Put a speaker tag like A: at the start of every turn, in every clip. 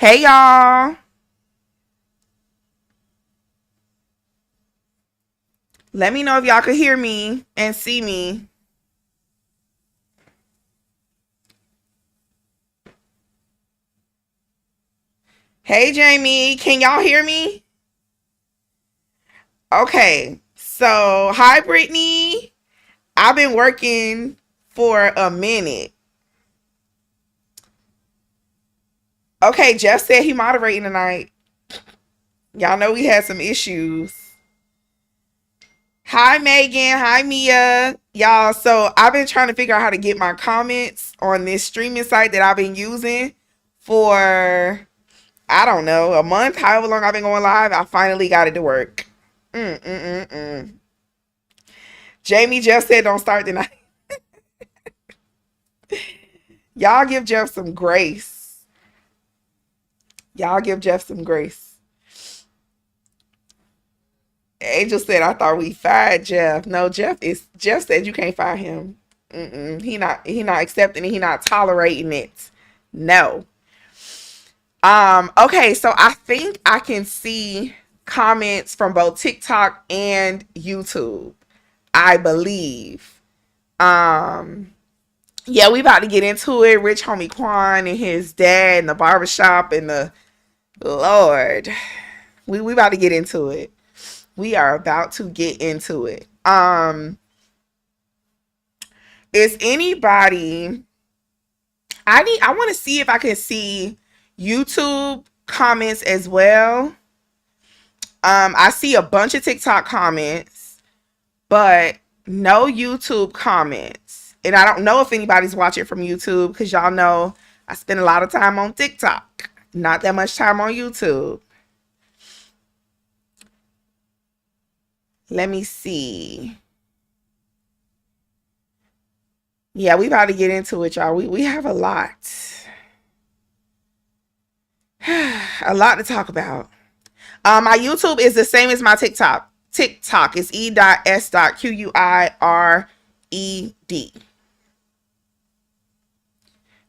A: Hey y'all. Let me know if y'all could hear me and see me. Hey Jamie, can y'all hear me? Okay. So, hi Brittany. I've been working for a minute. Okay, Jeff said he moderating tonight. Y'all know we had some issues. Hi Megan, hi Mia. Y'all, so I've been trying to figure out how to get my comments on this streaming site that I've been using for I don't know, a month, however long I've been going live. I finally got it to work. Mm. Jamie just said don't start tonight. Y'all give Jeff some grace. Y'all give Jeff some grace. Angel said I thought we fired Jeff. No, Jeff said you can't fire him. He not accepting it. He not tolerating it. No. Okay, so I think I can see comments from both TikTok and YouTube. I believe. Um, yeah, we about to get into it. Rich homie Quan and his dad and the barbershop and the Lord. We about to get into it. We are about to get into it. Is anybody I want to see if I can see YouTube comments as well. I see a bunch of TikTok comments, but no YouTube comments. And I don't know if anybody's watching from YouTube because y'all know I spend a lot of time on TikTok, not that much time on YouTube. Let me see. Yeah, we about to get into it, y'all. We have a lot. A lot to talk about. My YouTube is the same as my TikTok. TikTok is E.S.QUIRED.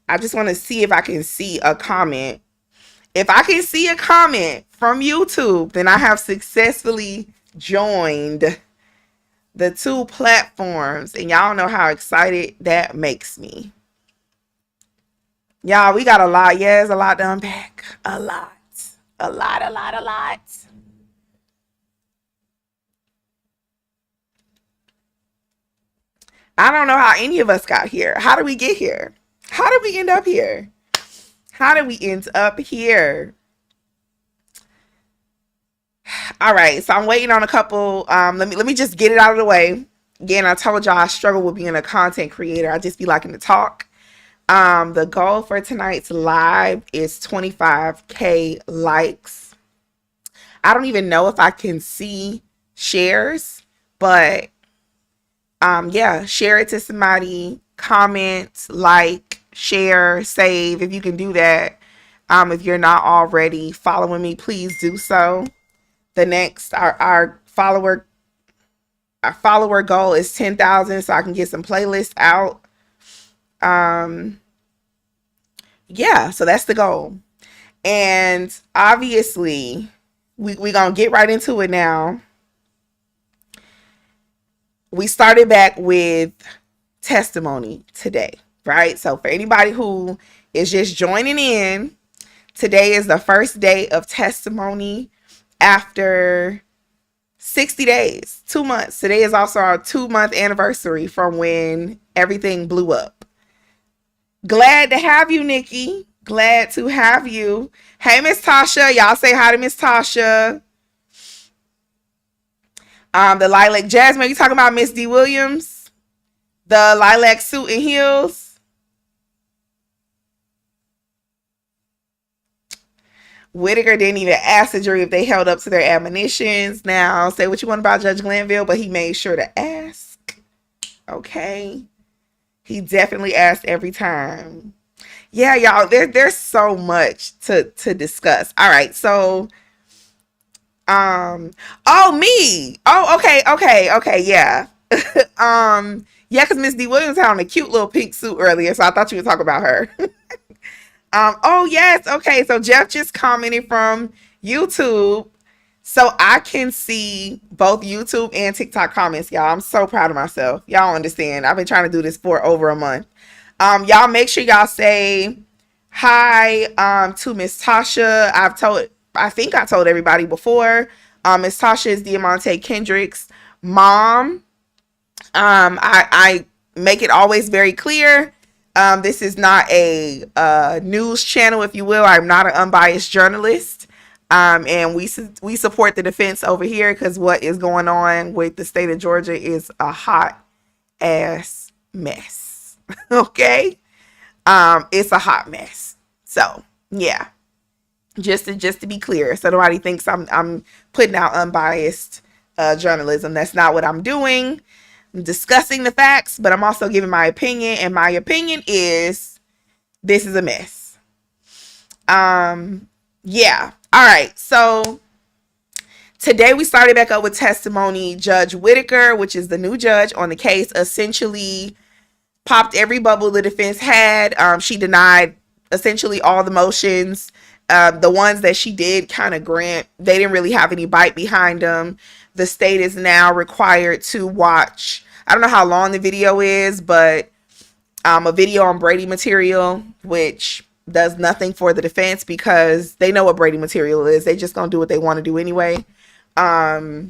A: I just want to see if I can see a comment. If I can see a comment from YouTube, then I have successfully joined the two platforms. And y'all know how excited that makes me. Y'all, we got a lot. Yeah, there's a lot to unpack. A lot. A lot. I don't know how any of us got here. How did we get here? How did we end up here? How did we end up here? All right, so I'm waiting on a couple. Let me just get it out of the way. Again, I told y'all I struggle with being a content creator. I just be liking to talk. The goal for tonight's live is 25K likes. I don't even know if I can see shares, but yeah, share it to somebody, comment, like, share, save if you can do that. If you're not already following me, please do so. The next our follower goal is 10,000 so I can get some playlists out. Yeah, so that's the goal. And obviously we gonna get right into it now. We started back with testimony today, right? So for anybody who is just joining in, today is the first day of testimony after 60 days, 2 months. Today is also our 2-month anniversary from when everything blew up. Glad to have you, Nikki. Glad to have you. Hey, Miss Tasha. Y'all say hi to Miss Tasha. The lilac Jasmine. You talking about Miss D. Williams? The lilac suit and heels. Whitaker didn't even ask the jury if they held up to their admonitions. Now, say what you want about Judge Glanville, but he made sure to ask. Okay. He definitely asked every time. Yeah, y'all, there's so much to discuss. All right, so oh, me. Oh, okay, yeah. Yeah, because Miss D Williams had on a cute little pink suit earlier, so I thought you would talk about her. Oh yes, okay. So Jeff just commented from YouTube. So I can see both YouTube and TikTok comments, y'all. I'm so proud of myself. Y'all understand. I've been trying to do this for over a month. Y'all make sure y'all say hi to Miss Tasha. I think I told everybody before. Miss Tasha is Diamante Kendrick's mom. I make it always very clear. This is not a news channel, if you will. I'm not an unbiased journalist. And we support the defense over here because what is going on with the state of Georgia is a hot ass mess. Okay? It's a hot mess. So, yeah. Just to be clear, so nobody thinks I'm putting out unbiased journalism. That's not what I'm doing. I'm discussing the facts, but I'm also giving my opinion, and my opinion is this is a mess. Yeah. All right. So today we started back up with testimony. Judge Whitaker, which is the new judge on the case, essentially popped every bubble the defense had. She denied essentially all the motions. The ones that she did kind of grant, they didn't really have any bite behind them. The state is now required to watch, I don't know how long the video is, but a video on Brady material, which does nothing for the defense because they know what Brady material is. They just gonna do what they want to do anyway. Yeah,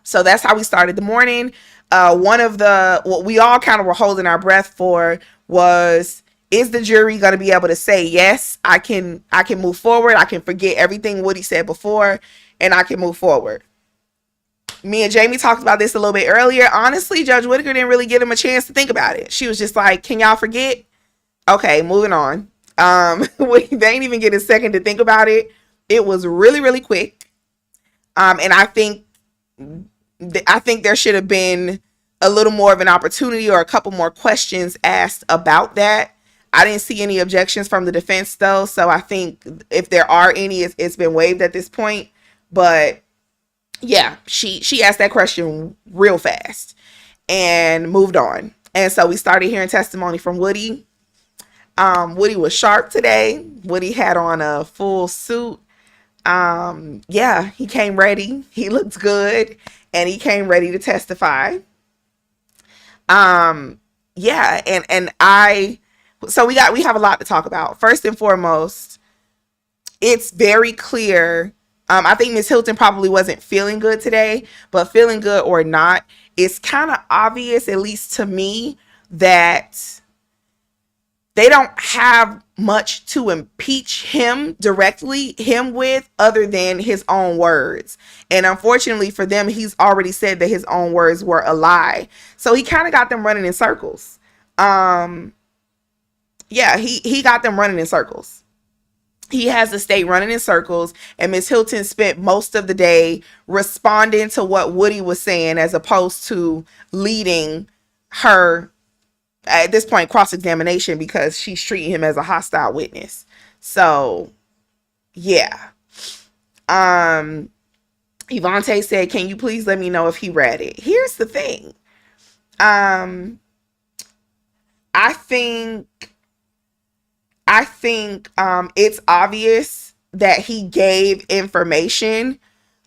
A: so that's how we started the morning. One of what we all kind of were holding our breath for was, is the jury going to be able to say, yes, I can move forward. I can forget everything Woody said before and I can move forward. Me and Jamie talked about this a little bit earlier. Honestly, Judge Whitaker didn't really give him a chance to think about it. She was just like, can y'all forget? Okay, moving on. They didn't even get a second to think about it. It was really, really quick. And I think there should have been a little more of an opportunity or a couple more questions asked about that. I didn't see any objections from the defense though, so I think if there are any, it's been waived at this point. But yeah, she asked that question real fast and moved on. And so we started hearing testimony from Woody. Woody was sharp today. Woody had on a full suit. Yeah, he came ready. He looked good and he came ready to testify. Yeah, so we have a lot to talk about. First and foremost, it's very clear. I think Ms. Hilton probably wasn't feeling good today, but feeling good or not, it's kind of obvious, at least to me, that they don't have much to impeach him with other than his own words. And unfortunately for them, he's already said that his own words were a lie. So he kind of got them running in circles. Yeah, he got them running in circles. He has the state running in circles, and Ms. Hilton spent most of the day responding to what Woody was saying as opposed to leading her, at this point, cross-examination, because she's treating him as a hostile witness. So, yeah. Yvonne said, can you please let me know if he read it? Here's the thing. I think it's obvious that he gave information.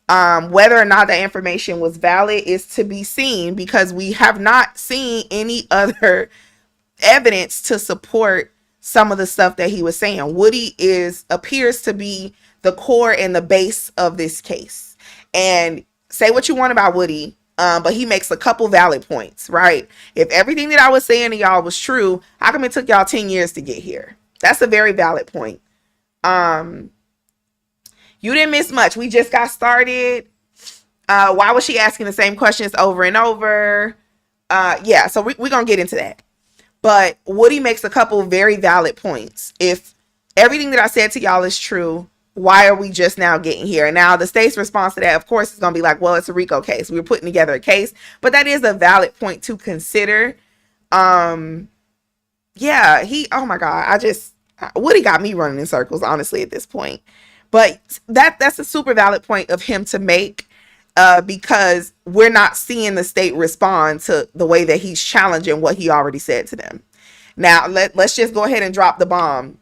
A: Whether or not that information was valid is to be seen, because we have not seen any other evidence to support some of the stuff that he was saying. Woody appears to be the core and the base of this case. And say what you want about Woody, but he makes a couple valid points, right? If everything that I was saying to y'all was true, how come it took y'all 10 years to get here? That's a very valid point. You didn't miss much. We just got started. Why was she asking the same questions over and over? Yeah, so we're going to get into that. But Woody makes a couple very valid points. If everything that I said to y'all is true, why are we just now getting here? Now, the state's response to that, of course, is going to be like, well, it's a RICO case. We were putting together a case. But that is a valid point to consider. Yeah, oh my God, Woody got me running in circles, honestly, at this point. But that's a super valid point of him to make, because we're not seeing the state respond to the way that he's challenging what he already said to them. Now let's just go ahead and drop the bomb.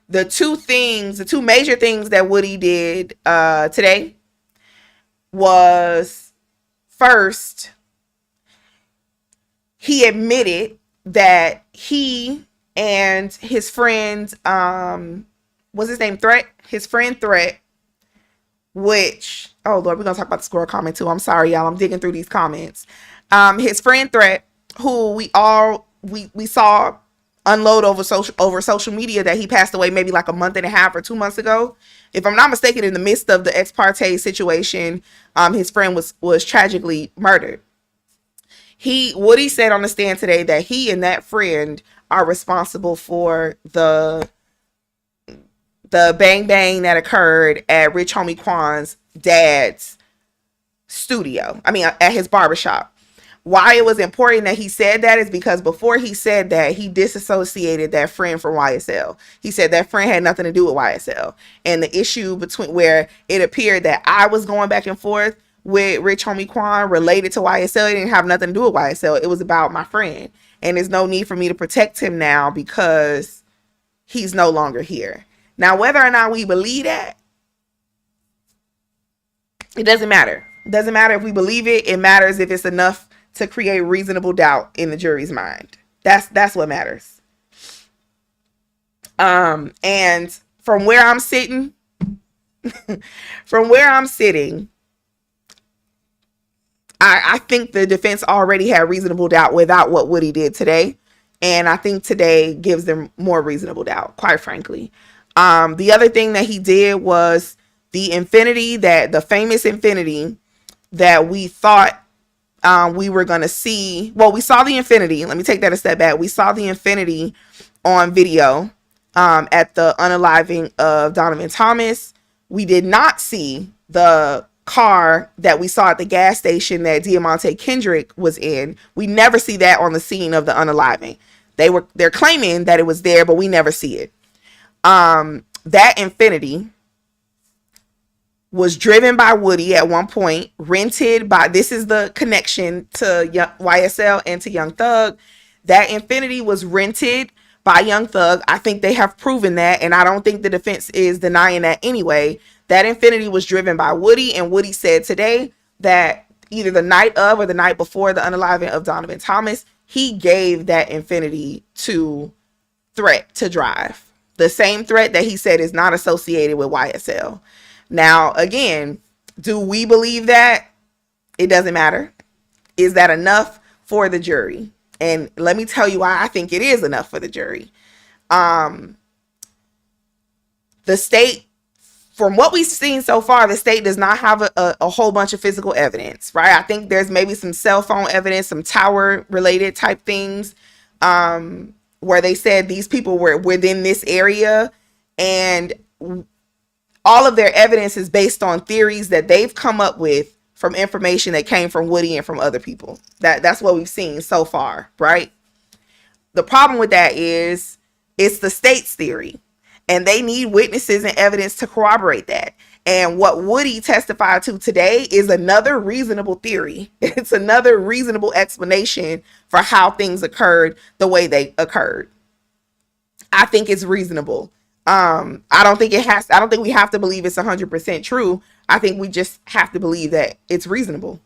A: The two major things that Woody did today was, first, he admitted that he and his friend, what's his name, Threat? His friend Threat, which, oh Lord, we're going to talk about the score comment too. I'm sorry, y'all. I'm digging through these comments. His friend Threat, who we saw unload over social media that he passed away maybe like a month and a half or 2 months ago. If I'm not mistaken, in the midst of the ex parte situation, his friend was tragically murdered. Woody said on the stand today that he and that friend are responsible for the bang bang that occurred at Rich Homie Quan's dad's studio. I mean, at his barbershop. Why it was important that he said that is because before he said that, he disassociated that friend from YSL. He said that friend had nothing to do with YSL. And the issue between where it appeared that I was going back and forth with Rich Homie Quan related to YSL, it didn't have nothing to do with YSL. It was about my friend. And there's no need for me to protect him now because he's no longer here. Now, whether or not we believe that, it doesn't matter. It doesn't matter if we believe it. It matters if it's enough to create reasonable doubt in the jury's mind. That's what matters. And from where I'm sitting, I think the defense already had reasonable doubt without what Woody did today. And I think today gives them more reasonable doubt, quite frankly. The other thing that he did was the famous infinity that we thought we were going to see. Well, we saw the infinity. Let me take that a step back. We saw the infinity on video at the unaliving of Donovan Thomas. We did not see the car that we saw at the gas station that Diamante Kendrick was in. We never see that on the scene of the unaliving. They're claiming that it was there, but we never see it. That infinity was driven by Woody at one point, rented by, this is the connection to YSL and to Young Thug. That infinity was rented by Young Thug. I think they have proven that, and I don't think the defense is denying that anyway. That infinity was driven by Woody, and Woody said today that either the night of or the night before the unaliving of Donovan Thomas, he gave that infinity to Threat to drive. The same Threat that he said is not associated with YSL. Now, again, do we believe that? It doesn't matter. Is that enough for the jury? And let me tell you why I think it is enough for the jury. The state, from what we've seen so far, the state does not have a whole bunch of physical evidence, right? I think there's maybe some cell phone evidence, some tower related type things, where they said these people were within this area, and all of their evidence is based on theories that they've come up with from information that came from Woody and from other people. That's what we've seen so far, right? The problem with that is it's the state's theory, and they need witnesses and evidence to corroborate that. And what Woody testified to today is another reasonable theory. It's another reasonable explanation for how things occurred the way they occurred. I think it's reasonable. I don't think we have to believe it's 100% true. I think we just have to believe that it's reasonable.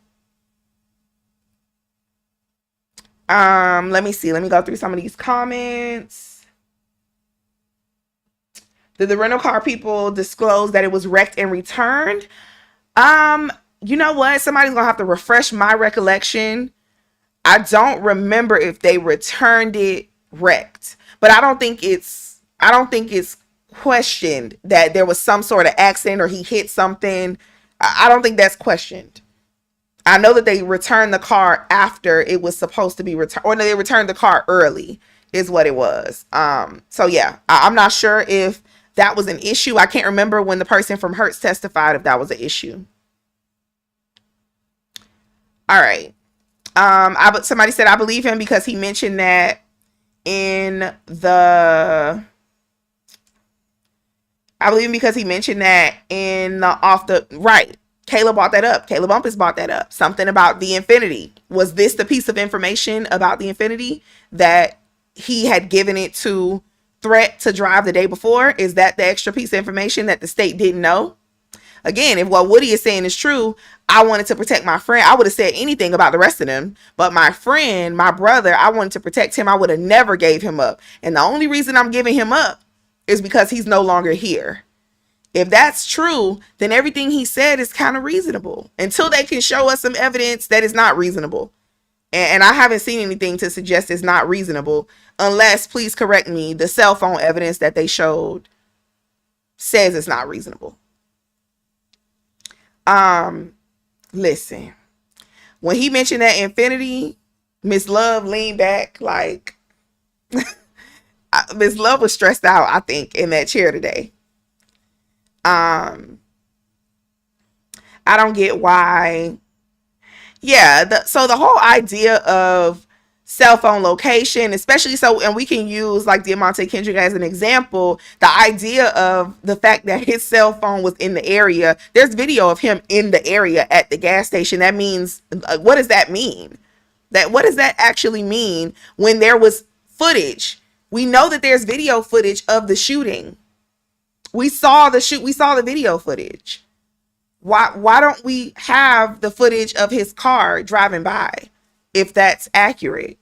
A: Let me see. Let me go through some of these comments. Did the rental car people disclose that it was wrecked and returned? You know what? Somebody's gonna have to refresh my recollection. I don't remember if they returned it wrecked, but I don't think it's questioned that there was some sort of accident or he hit something. I don't think that's questioned. I know that they returned the car after it was supposed to be returned, or no, they returned the car early is what it was. So yeah, I'm not sure if that was an issue. I can't remember when the person from Hertz testified if that was an issue. All right. Somebody said, I believe him because he mentioned that in the off the right. Caleb brought that up. Caleb Bumpus brought that up. Something about the infinity. Was this the piece of information about the infinity that he had given it to Threat to drive the day before? Is that the extra piece of information that the state didn't know? Again, if what Woody is saying is true, I wanted to protect my friend. I would have said anything about the rest of them. But my friend, my brother, I wanted to protect him. I would have never gave him up. And the only reason I'm giving him up is because he's no longer here. If that's true, then everything he said is kind of reasonable until they can show us some evidence that is not reasonable. And I haven't seen anything to suggest it's not reasonable, unless, please correct me, the cell phone evidence that they showed says it's not reasonable. Listen, when he mentioned that infinity, Miss Love leaned back like Miss Love was stressed out, I think, in that chair today. I don't get why. Yeah, so the whole idea of cell phone location, especially so, and we can use like Diamante Kendrick as an example, the idea of the fact that his cell phone was in the area. There's video of him in the area at the gas station. That means, what does that mean? What does that actually mean when there was footage? We know that there's video footage of the shooting. We saw the video footage. Why don't we have the footage of his car driving by if that's accurate?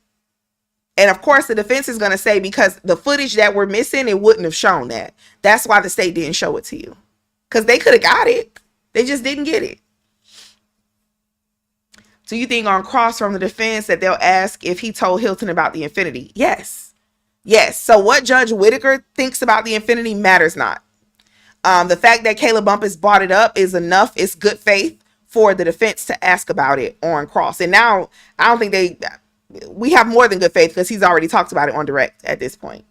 A: And of course, the defense is going to say because the footage that we're missing, it wouldn't have shown that. That's why the state didn't show it to you. Because they could have got it. They just didn't get it. Do you think on cross from the defense that they'll ask if he told Hilton about the infinity? Yes. Yes. So what Judge Whitaker thinks about the infinity matters not. The fact that Caleb Bumpus brought it up is enough. It's good faith for the defense to ask about it on cross. And now I don't think we have more than good faith because he's already talked about it on direct at this point.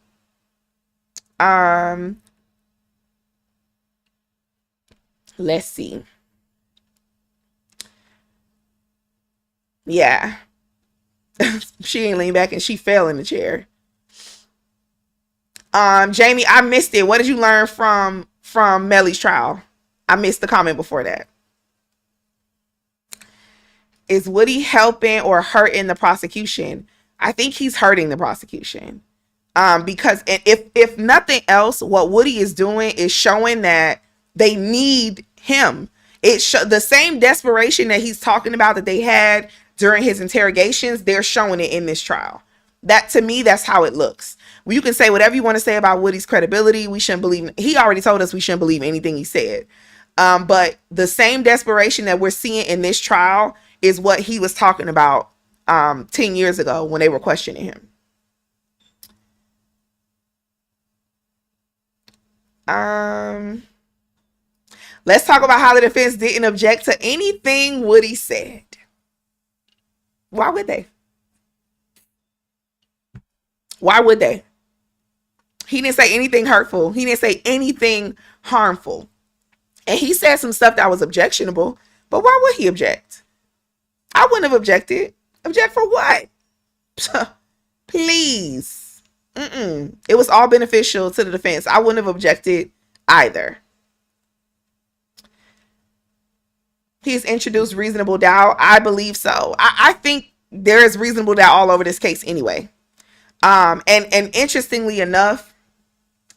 A: Let's see. Yeah. She ain't leaned back and she fell in the chair. Jamie, I missed it. What did you learn from Melly's trial? I missed the comment before that. Is Woody helping or hurting the prosecution? I think he's hurting the prosecution. Because if nothing else, what Woody is doing is showing that they need him. The same desperation that he's talking about that they had during his interrogations, they're showing it in this trial. That, to me, that's how it looks. Well, you can say whatever you want to say about Woody's credibility. We shouldn't believe. He already told us we shouldn't believe anything he said. But the same desperation that we're seeing in this trial is what he was talking about 10 years ago when they were questioning him. Let's talk about how the defense didn't object to anything Woody said. Why would they? Why would they? He didn't say anything hurtful. He didn't say anything harmful. And he said some stuff that was objectionable. But why would he object? I wouldn't have objected. Object for what? Please. It was all beneficial to the defense. I wouldn't have objected either. He's introduced reasonable doubt. I believe so. I think there is reasonable doubt all over this case anyway. And interestingly enough,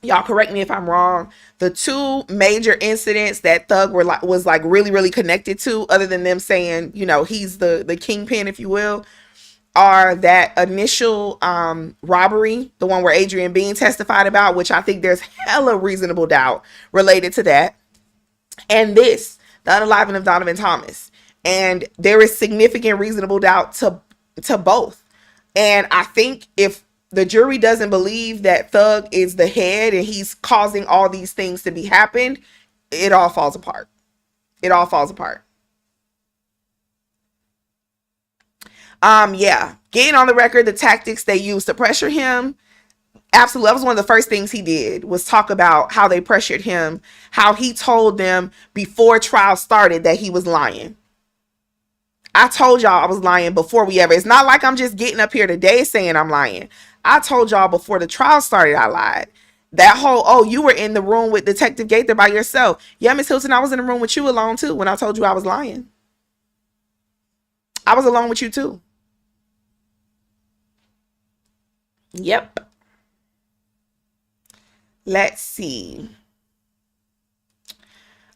A: y'all correct me if I'm wrong, the two major incidents that Thug was like really connected to, other than them saying, you know, he's the kingpin, if you will, are that initial robbery, the one where Adrian Bean testified about, which I think there's hella reasonable doubt related to that, and this, the unaliving of Donovan Thomas. And there is significant reasonable doubt to both. And I think if the jury doesn't believe that Thug is the head and he's causing all these things to be happened, it all falls apart. It all falls apart. Yeah. Getting on the record, the tactics they used to pressure him. Absolutely. That was one of the first things he did, was talk about how they pressured him, how he told them before trial started that he was lying. I told y'all I was lying before we ever. It's not like I'm just getting up here today saying I'm lying. I told y'all before the trial started I lied. That whole, oh, you were in the room with Detective Gaither by yourself. Yeah, Miss Hilton, I was in the room with you alone too when I told you I was lying. I was alone with you too. Yep. Let's see.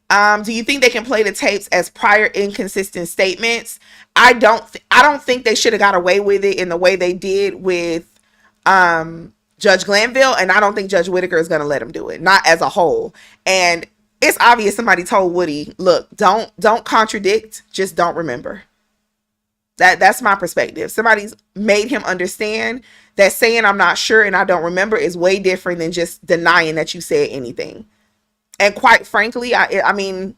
A: Do you think they can play the tapes as prior inconsistent statements? I don't think they should have got away with it in the way they did with Judge Glanville, and I don't think Judge Whitaker is going to let him do it, not as a whole. And it's obvious somebody told Woody, look, don't contradict, just don't remember. That's my perspective. Somebody's made him understand that saying I'm not sure and I don't remember is way different than just denying that you said anything. And quite frankly, I mean,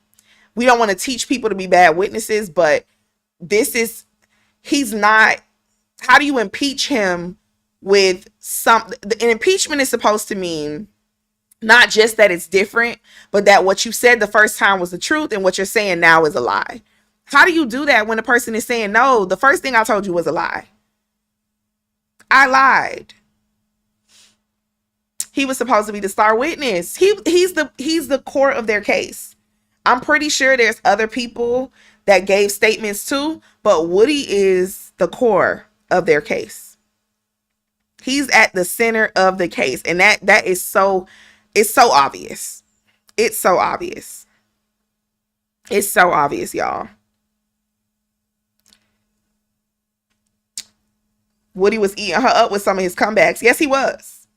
A: we don't want to teach people to be bad witnesses, but he's not. How do you impeach him with an impeachment is supposed to mean not just that it's different, but that what you said the first time was the truth and what you're saying now is a lie. How do you do that when a person is saying, no, the first thing I told you was a lie? I lied. He was supposed to be the star witness. He's the core of their case. I'm pretty sure there's other people that gave statements too, but Woody is the core of their case. He's at the center of the case, and that is so, it's so obvious. It's so obvious. It's so obvious, y'all. Woody was eating her up with some of his comebacks. Yes, he was.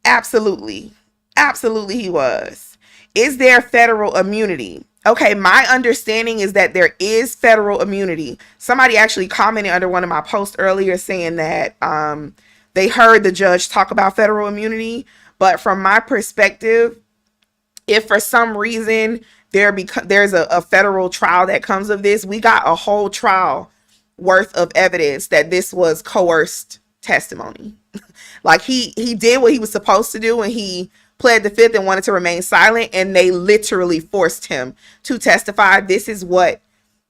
A: Absolutely. Absolutely, he was. Is there federal immunity? Okay, my understanding is that there is federal immunity. Somebody actually commented under one of my posts earlier saying that they heard the judge talk about federal immunity. But from my perspective, if for some reason there's a federal trial that comes of this, we got a whole trial worth of evidence that this was coerced testimony. Like he did what he was supposed to do, and he pled the fifth and wanted to remain silent, and they literally forced him to testify. This is what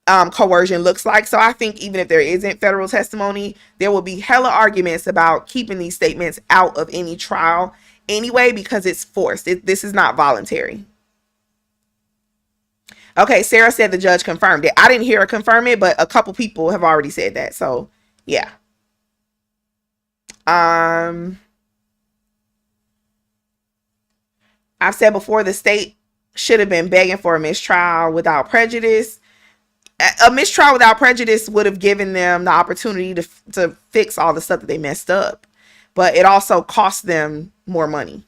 A: coercion looks like. So I think even if there isn't federal testimony, there will be hella arguments about keeping these statements out of any trial anyway, because it's forced. This is not voluntary. Okay, Sarah said the judge confirmed it. I didn't hear her confirm it, but a couple people have already said that. So, yeah. I've said before, the state should have been begging for a mistrial without prejudice. A mistrial without prejudice would have given them the opportunity to fix all the stuff that they messed up. But it also cost them more money.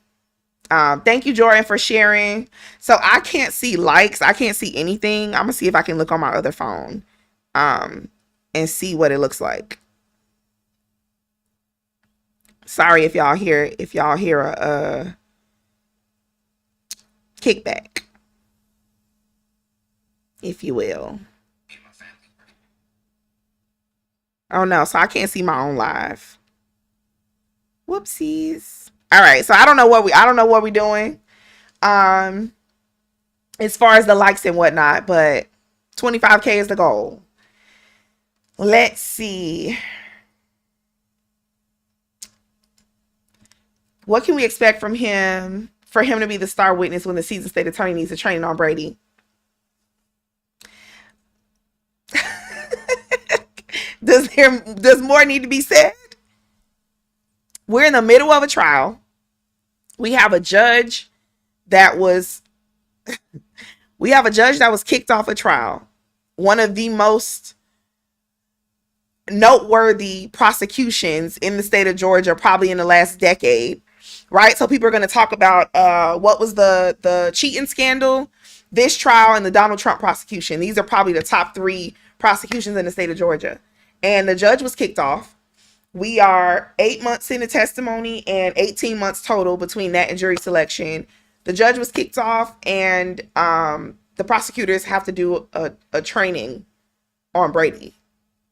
A: Thank you, Jordan, for sharing. So I can't see likes. I can't see anything. I'm gonna see if I can look on my other phone and see what it looks like. Sorry if y'all hear a kickback, if you will. Oh no, so I can't see my own live. Whoopsies. All right, so I don't know what we're doing as far as the likes and whatnot, but 25K is the goal. Let's see. What can we expect from him for him to be the star witness when the seasoned state attorney needs to train on Brady? Does more need to be said? We're in the middle of a trial. We have a judge that was kicked off a trial. One of the most noteworthy prosecutions in the state of Georgia, probably in the last decade. Right? So people are going to talk about what was the cheating scandal, this trial, and the Donald Trump prosecution. These are probably the top three prosecutions in the state of Georgia. And the judge was kicked off. We are 8 months into testimony and 18 months total between that and jury selection. The judge was kicked off, and the prosecutors have to do a training on Brady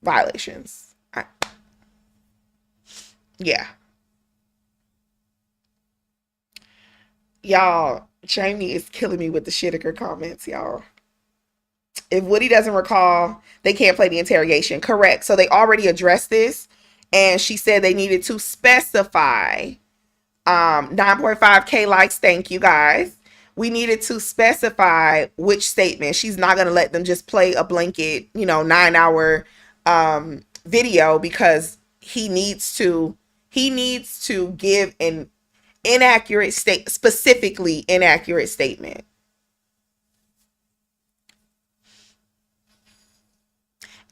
A: violations. Yeah. Y'all, Jamie is killing me with the Whittaker comments, y'all. If Woody doesn't recall, they can't play the interrogation. Correct. So they already addressed this, and she said they needed to specify 9.5K likes. Thank you, guys. We needed to specify which statement. She's not going to let them just play a blanket, 9-hour video, because he needs to He needs to give an inaccurate state, specifically inaccurate statement.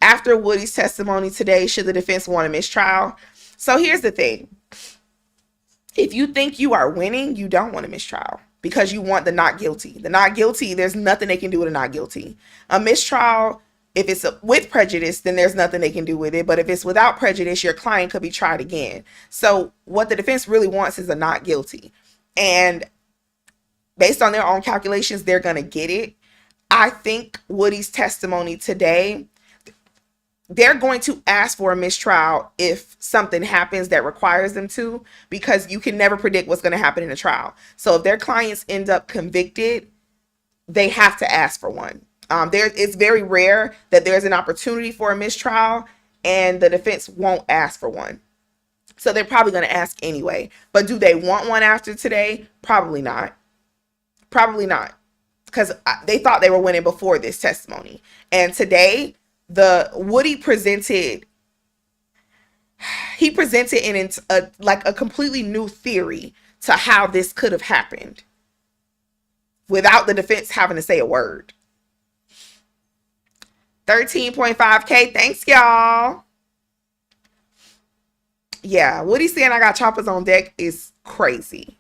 A: After Woody's testimony today, should the defense want a mistrial? So here's the thing. If you think you are winning, you don't want a mistrial because you want the not guilty. The not guilty, there's nothing they can do with a not guilty. A mistrial, if it's with prejudice, then there's nothing they can do with it. But if it's without prejudice, your client could be tried again. So what the defense really wants is a not guilty. And based on their own calculations, they're going to get it. I think Woody's testimony today, they're going to ask for a mistrial if something happens that requires them to, because you can never predict what's going to happen in a trial. So if their clients end up convicted, they have to ask for one. It's very rare that there's an opportunity for a mistrial and the defense won't ask for one. So they're probably going to ask anyway. But do they want one after today? Probably not. Probably not. Because they thought they were winning before this testimony. And today, Woody presented in a completely new theory to how this could have happened without the defense having to say a word. 13.5K. Thanks, y'all. Yeah, Woody saying I got choppers on deck is crazy.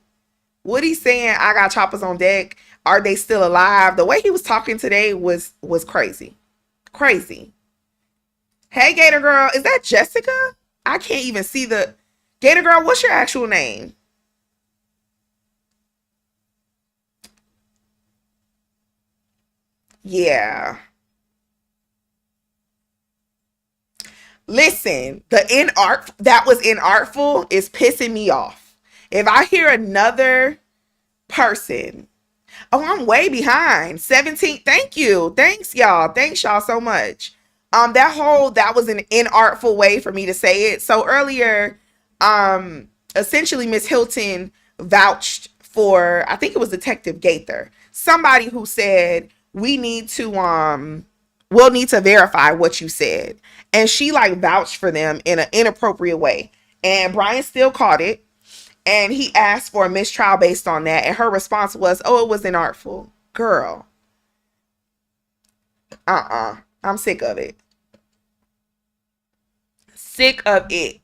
A: Woody saying I got choppers on deck. Are they still alive? The way he was talking today was crazy. Crazy. Hey, Gator Girl. Is that Jessica? I can't even see the... Gator Girl, what's your actual name? Yeah. Listen, that was inartful is pissing me off. If I hear another person... Oh, I'm way behind. 17. Thank you. Thanks, y'all. Thanks, y'all, so much. That was an inartful way for me to say it. So earlier, essentially Miss Hilton vouched for, I think it was Detective Gaither, somebody who said, we'll need to verify what you said. And she vouched for them in an inappropriate way. And Brian still caught it. And he asked for a mistrial based on that. And her response was, oh, it was inartful. Girl. I'm sick of it. Sick of it.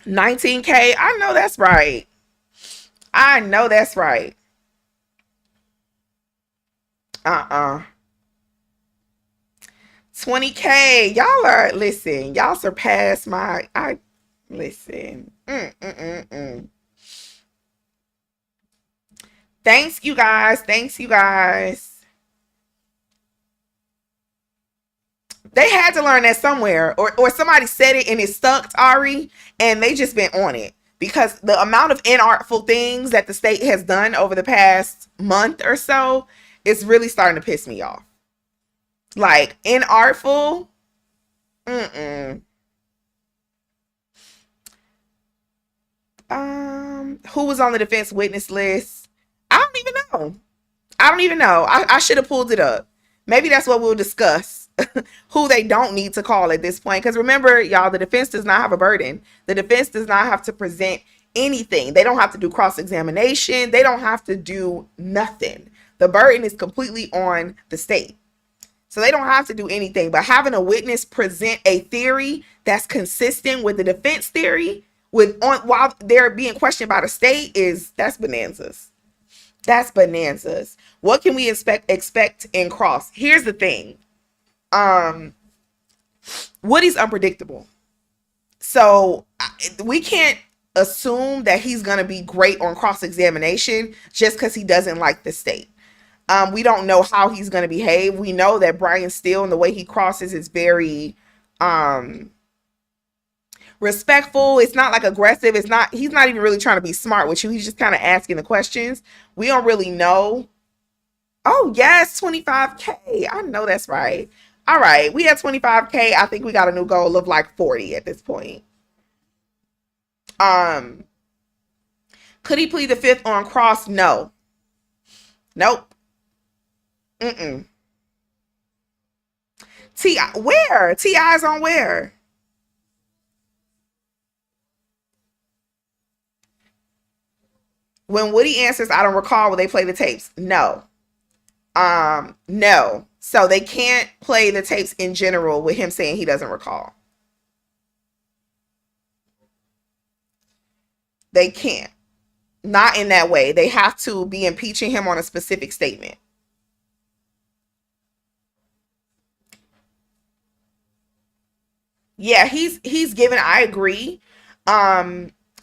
A: 19K. I know that's right. I know that's right. 20K. Y'all surpassed listen. Thanks, you guys. They had to learn that somewhere, or somebody said it and it stuck, Ari, and they just been on it, because the amount of inartful things that the state has done over the past month or so is really starting to piss me off. Inartful. Who was on the defense witness list? I don't even know. I should have pulled it up. Maybe that's what we'll discuss. Who they don't need to call at this point. Because remember, y'all, the defense does not have a burden. The defense does not have to present anything. They don't have to do cross-examination. They don't have to do nothing. The burden is completely on the state. So they don't have to do anything. But having a witness present a theory that's consistent with the defense theory while they're being questioned by the state that's bananas. That's bananas. What can we expect in cross? Here's the thing. Woody's unpredictable. So we can't assume that he's going to be great on cross-examination just because he doesn't like the state. We don't know how he's going to behave. We know that Brian Steele and the way he crosses is very respectful. It's not aggressive. He's not even really trying to be smart with you. He's just kind of asking the questions. We don't really know. Oh, yes, 25K. I know that's right. All right, we had 25K. I think we got a new goal of 40 at this point. Could he plead the fifth on cross? No. Nope. Where? T.I.'s on where? When Woody answers, I don't recall, will they play the tapes? No. No. So they can't play the tapes in general with him saying he doesn't recall. They can't. Not in that way. They have to be impeaching him on a specific statement. Yeah, he's given, I agree.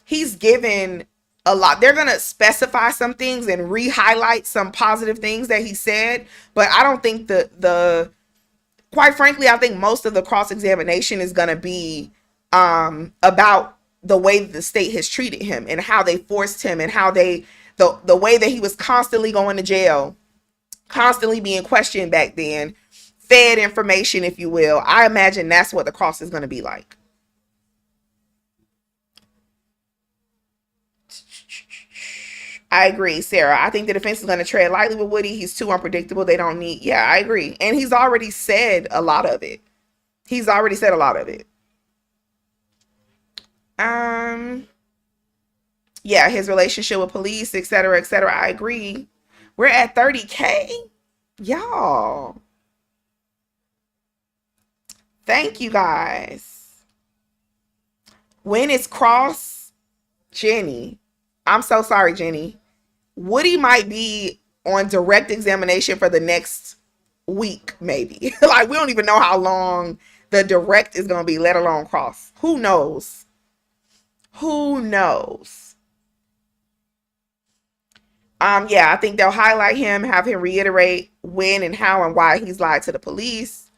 A: He's given a lot. They're gonna specify some things and re-highlight some positive things that he said, but I don't think the quite frankly, I think most of the cross-examination is gonna be about the way the state has treated him and how they forced him and how they the way that he was constantly going to jail, constantly being questioned back then, fed information, if you will. I imagine that's what the cross is going to be like. I agree, Sarah. I think the defense is going to tread lightly with Woody. He's too unpredictable. They don't need. Yeah, I agree. And he's already said a lot of it. He's already said a lot of it. Um, yeah, his relationship with police, etc., etc. I agree. We're at 30K. Y'all. Thank you guys. When it's cross, Jenny. I'm so sorry, Jenny. Woody might be on direct examination for the next week, maybe. Like, we don't even know how long the direct is going to be, let alone cross. Who knows? Who knows? Yeah, I think they'll highlight him, have him reiterate when and how and why he's lied to the police.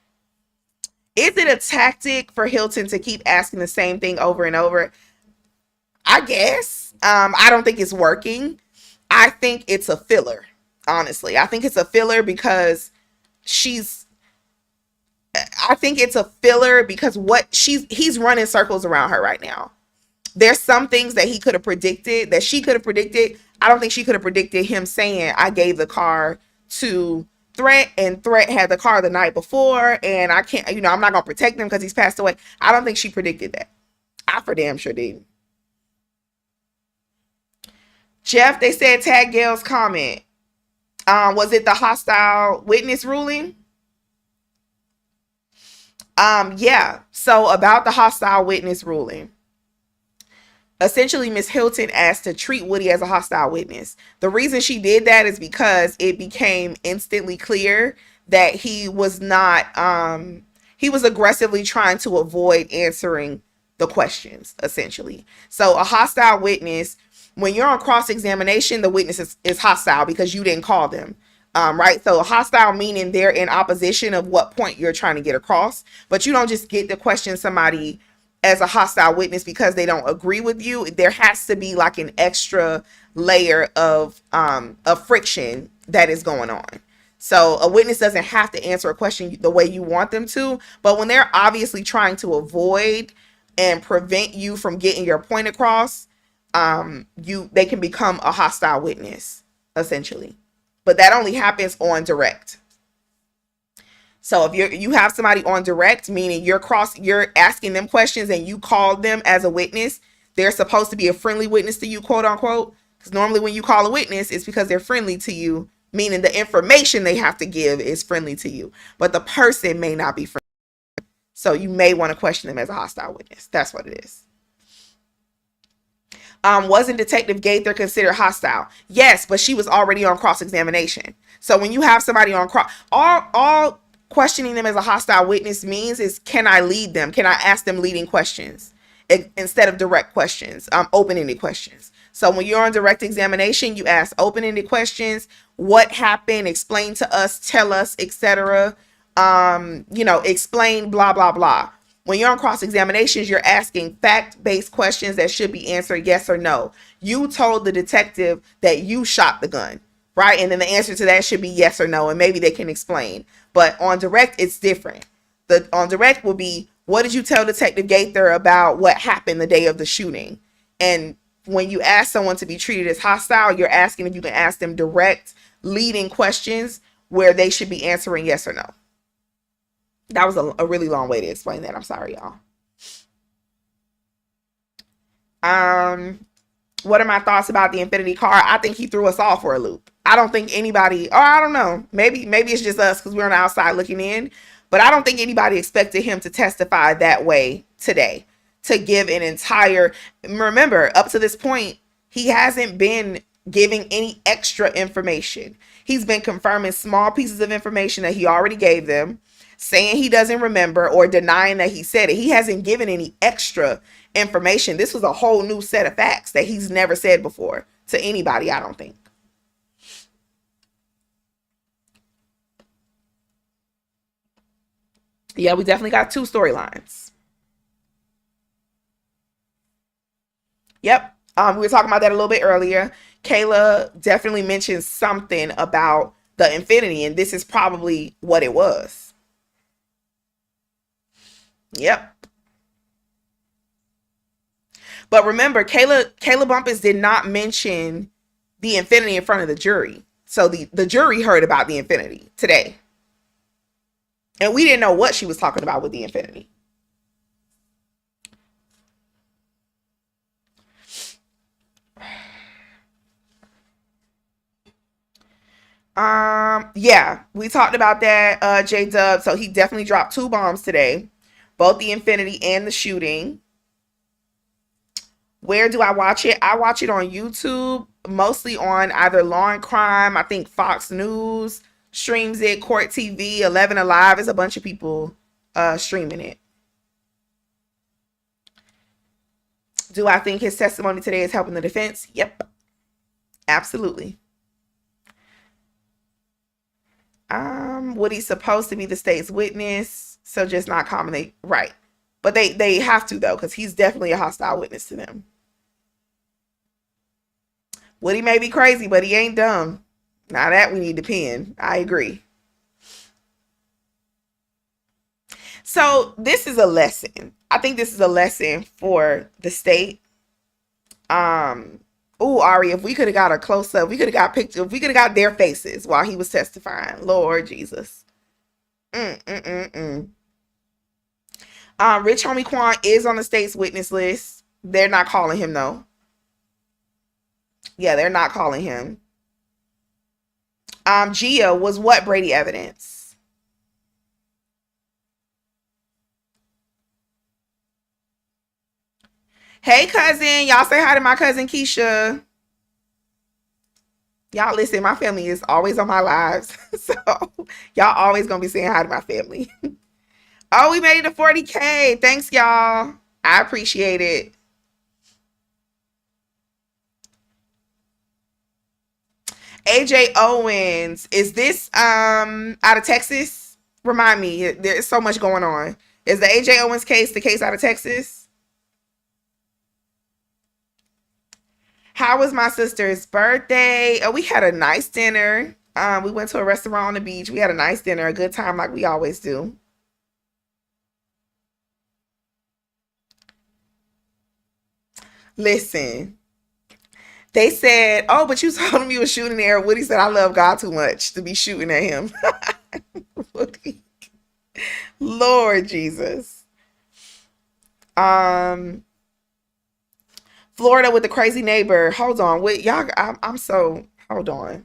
A: Is it a tactic for Hilton to keep asking the same thing over and over? I guess. I don't think it's working. I think it's a filler, honestly. I think it's a filler because she's I think it's a filler because he's running circles around her right now. There's some things that he could have predicted, that she could have predicted. I don't think she could have predicted him saying, I gave the car to Threat and Threat had the car the night before and I can't, I'm not going to protect him because he's passed away. I don't think she predicted that. I for damn sure didn't. Jeff, they said tag Gail's comment. Was it the hostile witness ruling? Yeah. So about the hostile witness ruling. Essentially, Miss Hilton asked to treat Woody as a hostile witness. The reason she did that is because it became instantly clear that he was not, he was aggressively trying to avoid answering the questions, essentially. So a hostile witness, when you're on cross-examination, the witness is hostile because you didn't call them. Right? So hostile meaning they're in opposition of what point you're trying to get across, but you don't just get to question somebody as a hostile witness because they don't agree with you. There has to be like an extra layer of friction that is going on. So a witness doesn't have to answer a question the way you want them to, but when they're obviously trying to avoid and prevent you from getting your point across, they can become a hostile witness, essentially. But that only happens on direct. So if you have somebody on direct, meaning you're asking them questions and you called them as a witness, they're supposed to be a friendly witness to you, quote unquote. Because normally when you call a witness, it's because they're friendly to you, meaning the information they have to give is friendly to you. But the person may not be friendly. So you may want to question them as a hostile witness. That's what it is. Wasn't Detective Gaither considered hostile? Yes, but she was already on cross-examination. So when you have somebody on all questioning them as a hostile witness means is, can I lead them? Can I ask them leading questions instead of direct questions, open-ended questions? So when you're on direct examination, you ask open-ended questions. What happened? Explain to us, tell us, etc. Explain blah, blah, blah. When you're on cross-examinations, you're asking fact-based questions that should be answered yes or no. You told the detective that you shot the gun, right? And then the answer to that should be yes or no, and maybe they can explain. But on direct, it's different. On direct will be, what did you tell Detective Gaither about what happened the day of the shooting? And when you ask someone to be treated as hostile, you're asking if you can ask them direct, leading questions where they should be answering yes or no. That was a really long way to explain that. I'm sorry, y'all. What are my thoughts about the Infinity card? I think he threw us all for a loop. I don't think anybody, or I don't know, maybe it's just us because we're on the outside looking in, but I don't think anybody expected him to testify that way today, to give an entire, remember, up to this point, he hasn't been giving any extra information. He's been confirming small pieces of information that he already gave them, saying he doesn't remember or denying that he said it. He hasn't given any extra information. This was a whole new set of facts that he's never said before to anybody, I don't think. Yeah, we definitely got two storylines. Yep. We were talking about that a little bit earlier. Kayla definitely mentioned something about the Infinity, and this is probably what it was. Yep. But remember, Kayla Bumpus did not mention the Infinity in front of the jury. So the jury heard about the Infinity today. And we didn't know what she was talking about with the Infinity. Yeah, we talked about that, J Dub. So he definitely dropped two bombs today, both the Infinity and the shooting. Where do I watch it? I watch it on YouTube, mostly on either Law and Crime. I think Fox News streams it, Court TV, 11 Alive. Is a bunch of people streaming it. Do I think his testimony today is helping the defense? Yep, absolutely. Woody's supposed to be the state's witness, so just not commonly right. But they have to though, because he's definitely a hostile witness to them. Woody may be crazy, but he ain't dumb. Now that we need to pin. I agree. So this is a lesson. I think this is a lesson for the state. Oh, Ari, if we could have got a close up, we could have got pictures, if we could have got their faces while he was testifying. Lord Jesus. Mm, mm, mm, mm. Rich Homie Quan is on the state's witness list. They're not calling him though. Yeah, they're not calling him. Gia was what Brady evidence? Hey, cousin. Y'all say hi to my cousin Keisha. Y'all listen, my family is always on my lives. So y'all always gonna be saying hi to my family. Oh, we made it to 40K. Thanks, y'all. I appreciate it. AJ Owens. Is this out of Texas? Remind me. There's so much going on. Is the AJ Owens case the case out of Texas? How was my sister's birthday? Oh, we had a nice dinner. We went to a restaurant on the beach. We had a nice dinner, a good time like we always do. Listen, they said, oh, but you told him you were shooting there. Woody said, I love God too much to be shooting at him. Lord Jesus. Um, Florida with the crazy neighbor. Hold on. Wait, y'all, I'm so, hold on.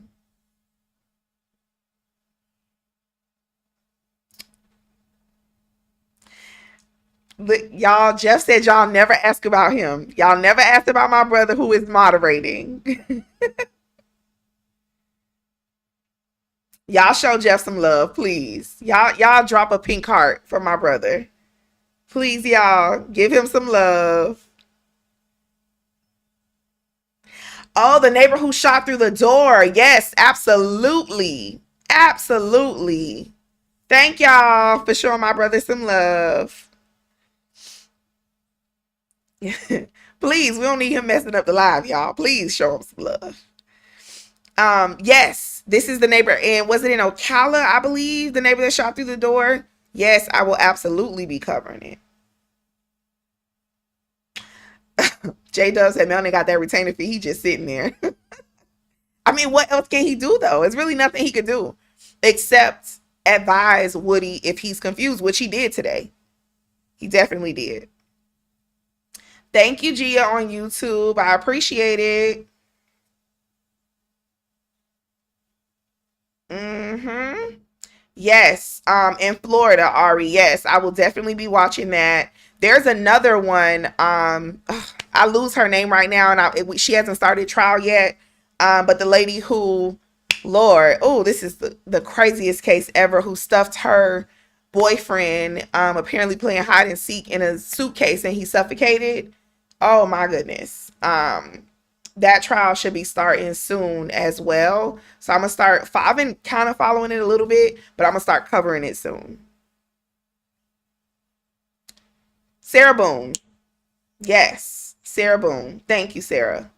A: Y'all, Jeff said y'all never ask about him. Y'all never asked about my brother who is moderating. Y'all show Jeff some love, please. Y'all drop a pink heart for my brother. Please, y'all, give him some love. Oh, the neighbor who shot through the door. Yes, absolutely. Absolutely. Thank y'all for showing my brother some love. Please, we don't need him messing up the live, y'all. Please show him some love. Yes, this is the neighbor, and was it in Ocala, I believe, the neighbor that shot through the door? Yes, I will absolutely be covering it. J Dub said Melanie got that retainer fee. He just sitting there. I mean, what else can he do though? It's really nothing he could do except advise Woody if he's confused, which he did today. He definitely did. Thank you, Gia, on YouTube. I appreciate it. Mm-hmm. Yes, in Florida, Ari. Yes, I will definitely be watching that. There's another one. I lose her name right now, and she hasn't started trial yet. But the lady who, Lord, oh, this is the craziest case ever. Who stuffed her boyfriend, apparently playing hide and seek in a suitcase, and he suffocated. Oh my goodness. That trial should be starting soon as well. So I'm gonna start. I've been kind of following it a little bit, but I'm gonna start covering it soon. Sarah Boone, yes, Sarah Boone. Thank you, Sarah.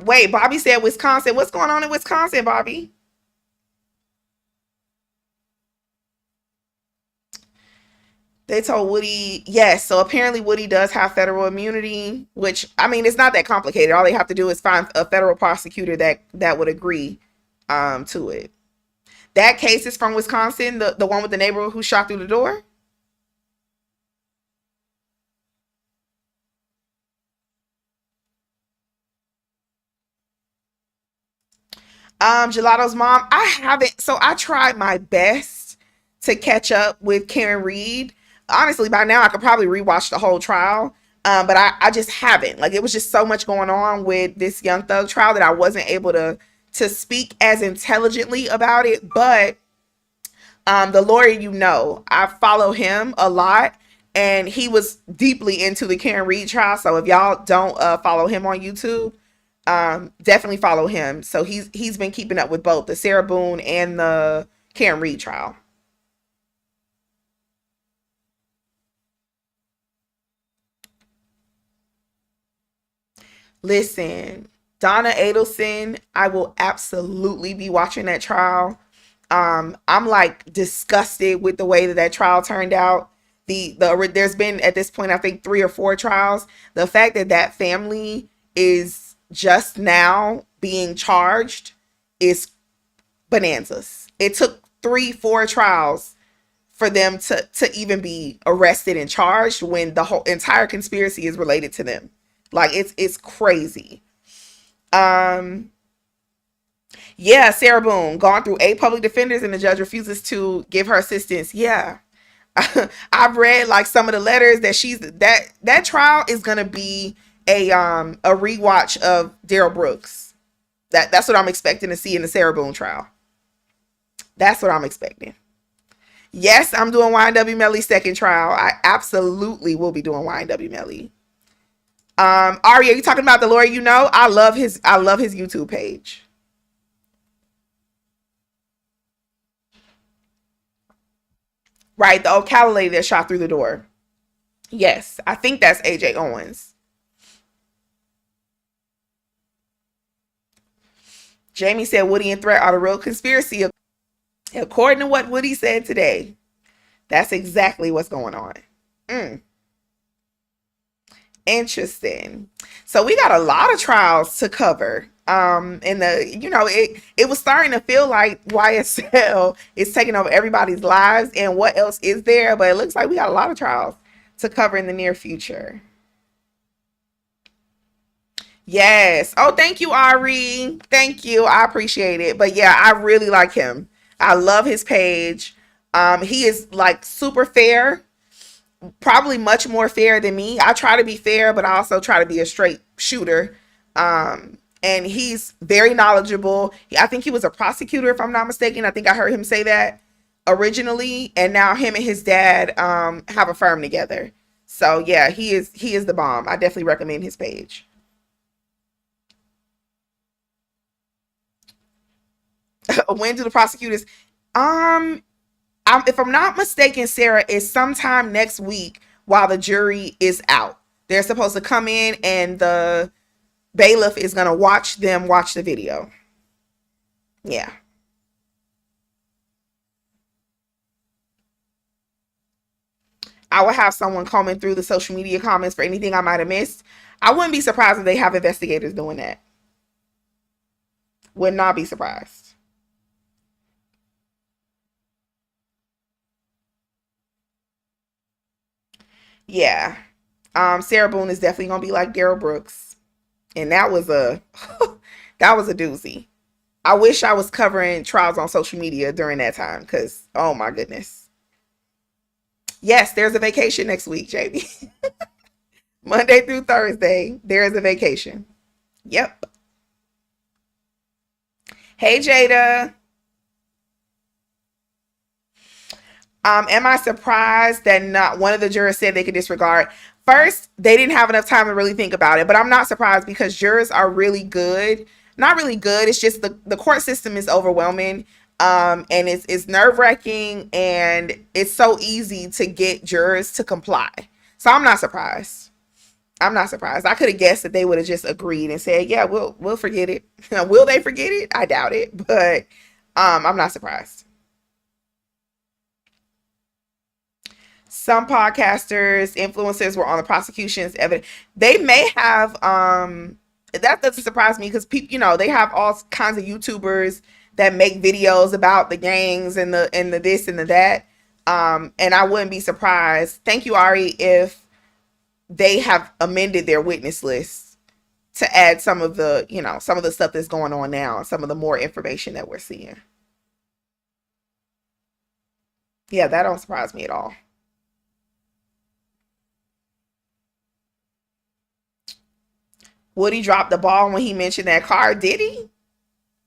A: Wait, Bobby said Wisconsin. What's going on in Wisconsin, Bobby? They told Woody, yes. So apparently Woody does have federal immunity, which I mean, it's not that complicated. All they have to do is find a federal prosecutor that would agree to it. That case is from Wisconsin, the one with the neighbor who shot through the door. Gelato's mom. I haven't. So I tried my best to catch up with Karen Reed. Honestly, by now I could probably rewatch the whole trial. But I just haven't. Like it was just so much going on with this Young Thug trial that I wasn't able to speak as intelligently about it. But the lawyer, I follow him a lot, and he was deeply into the Karen Reed trial. So if y'all don't follow him on YouTube, definitely follow him. So he's been keeping up with both the Sarah Boone and the Karen Reed trial. Listen, Donna Adelson, I will absolutely be watching that trial. I'm like disgusted with the way that trial turned out. There's been at this point I think 3 or 4 trials. The fact that that family is just now being charged is bonanzas. It took 3 4 trials for them to even be arrested and charged when the whole entire conspiracy is related to them. Like it's crazy. Um yeah, Sarah Boone gone through 8 public defenders and the judge refuses to give her assistance. Yeah. I've read like some of the letters that that trial is gonna be a rewatch of Daryl Brooks. That's what I'm expecting to see in the Sarah Boone trial. That's what I'm expecting. Yes, I'm doing YNW Melly's second trial. I absolutely will be doing YNW Melly. Ari, are you talking about the lawyer you know? I love his YouTube page. Right, the Ocala lady that shot through the door. Yes, I think that's AJ Owens. Jamie said Woody and Threat are the real conspiracy. According to what Woody said today, that's exactly what's going on. Mm, interesting. So we got a lot of trials to cover. And it was starting to feel like YSL is taking over everybody's lives, and what else is there? But it looks like we got a lot of trials to cover in the near future. Yes. Oh, thank you, Ari. Thank you. I appreciate it. But yeah, I really like him. I love his page. He is like super fair, probably much more fair than me. I try to be fair, but I also try to be a straight shooter. And he's very knowledgeable. I think he was a prosecutor, if I'm not mistaken. I think I heard him say that originally, and now him and his dad have a firm together. So yeah, he is the bomb. I definitely recommend his page. When do the prosecutors? Um, if I'm not mistaken, Sarah, is sometime next week while the jury is out. They're supposed to come in, and the bailiff is gonna watch them watch the video. Yeah, I will have someone combing through the social media comments for anything I might have missed. I wouldn't be surprised if they have investigators doing that. Would not be surprised. Yeah. Sarah Boone is definitely gonna be like Daryl Brooks, and that was a that was a doozy. I wish I was covering trials on social media during that time, because oh my goodness. Yes, there's a vacation next week, JB. Monday through Thursday, there is a vacation. Yep. Hey Jada. Am I surprised that not one of the jurors said they could disregard? First, they didn't have enough time to really think about it, but I'm not surprised because jurors are really good. Not really good. It's just the court system is overwhelming. And it's nerve wracking, and it's so easy to get jurors to comply. So I'm not surprised. I'm not surprised. I could have guessed that they would have just agreed and said, "Yeah, we'll forget it." Will they forget it? I doubt it, but I'm not surprised. Some podcasters, influencers were on the prosecution's evidence. They may have that doesn't surprise me because people, they have all kinds of YouTubers that make videos about the gangs and the this and the that. And I wouldn't be surprised. Thank you, Ari, if they have amended their witness list to add some of the, some of the stuff that's going on now, some of the more information that we're seeing. Yeah, that don't surprise me at all. Woody dropped the ball when he mentioned that car. Did he?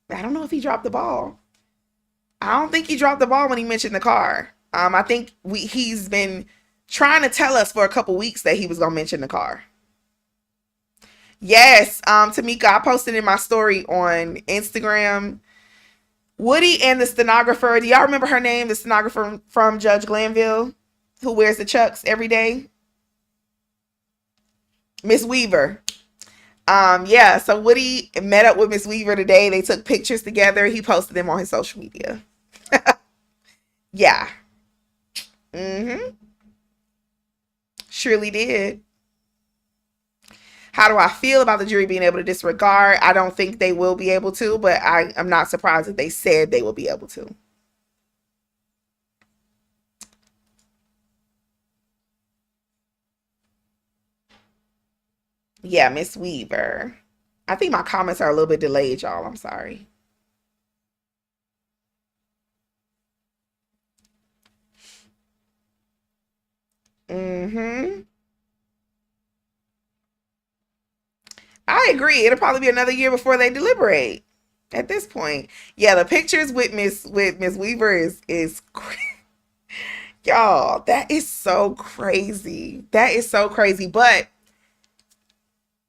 A: I don't know if he dropped the ball. I don't think he dropped the ball when he mentioned the car. I think he's been trying to tell us for a couple weeks that he was gonna mention the car. Yes, Tamika, I posted in my story on Instagram. Woody and the stenographer. Do y'all remember her name? The stenographer from Judge Glanville, who wears the chucks every day. Miss Weaver. Yeah, so Woody met up with Miss Weaver today. They took pictures together. He posted them on his social media. Yeah. Mm-hmm. Surely did. How do I feel about the jury being able to disregard? I don't think they will be able to, but I'm not surprised that they said they will be able to. Yeah, Miss Weaver. I think my comments are a little bit delayed, y'all. I'm sorry. Mm-hmm. I agree. It'll probably be another year before they deliberate. At this point, yeah, the pictures with Miss Weaver is y'all. That is so crazy. That is so crazy. But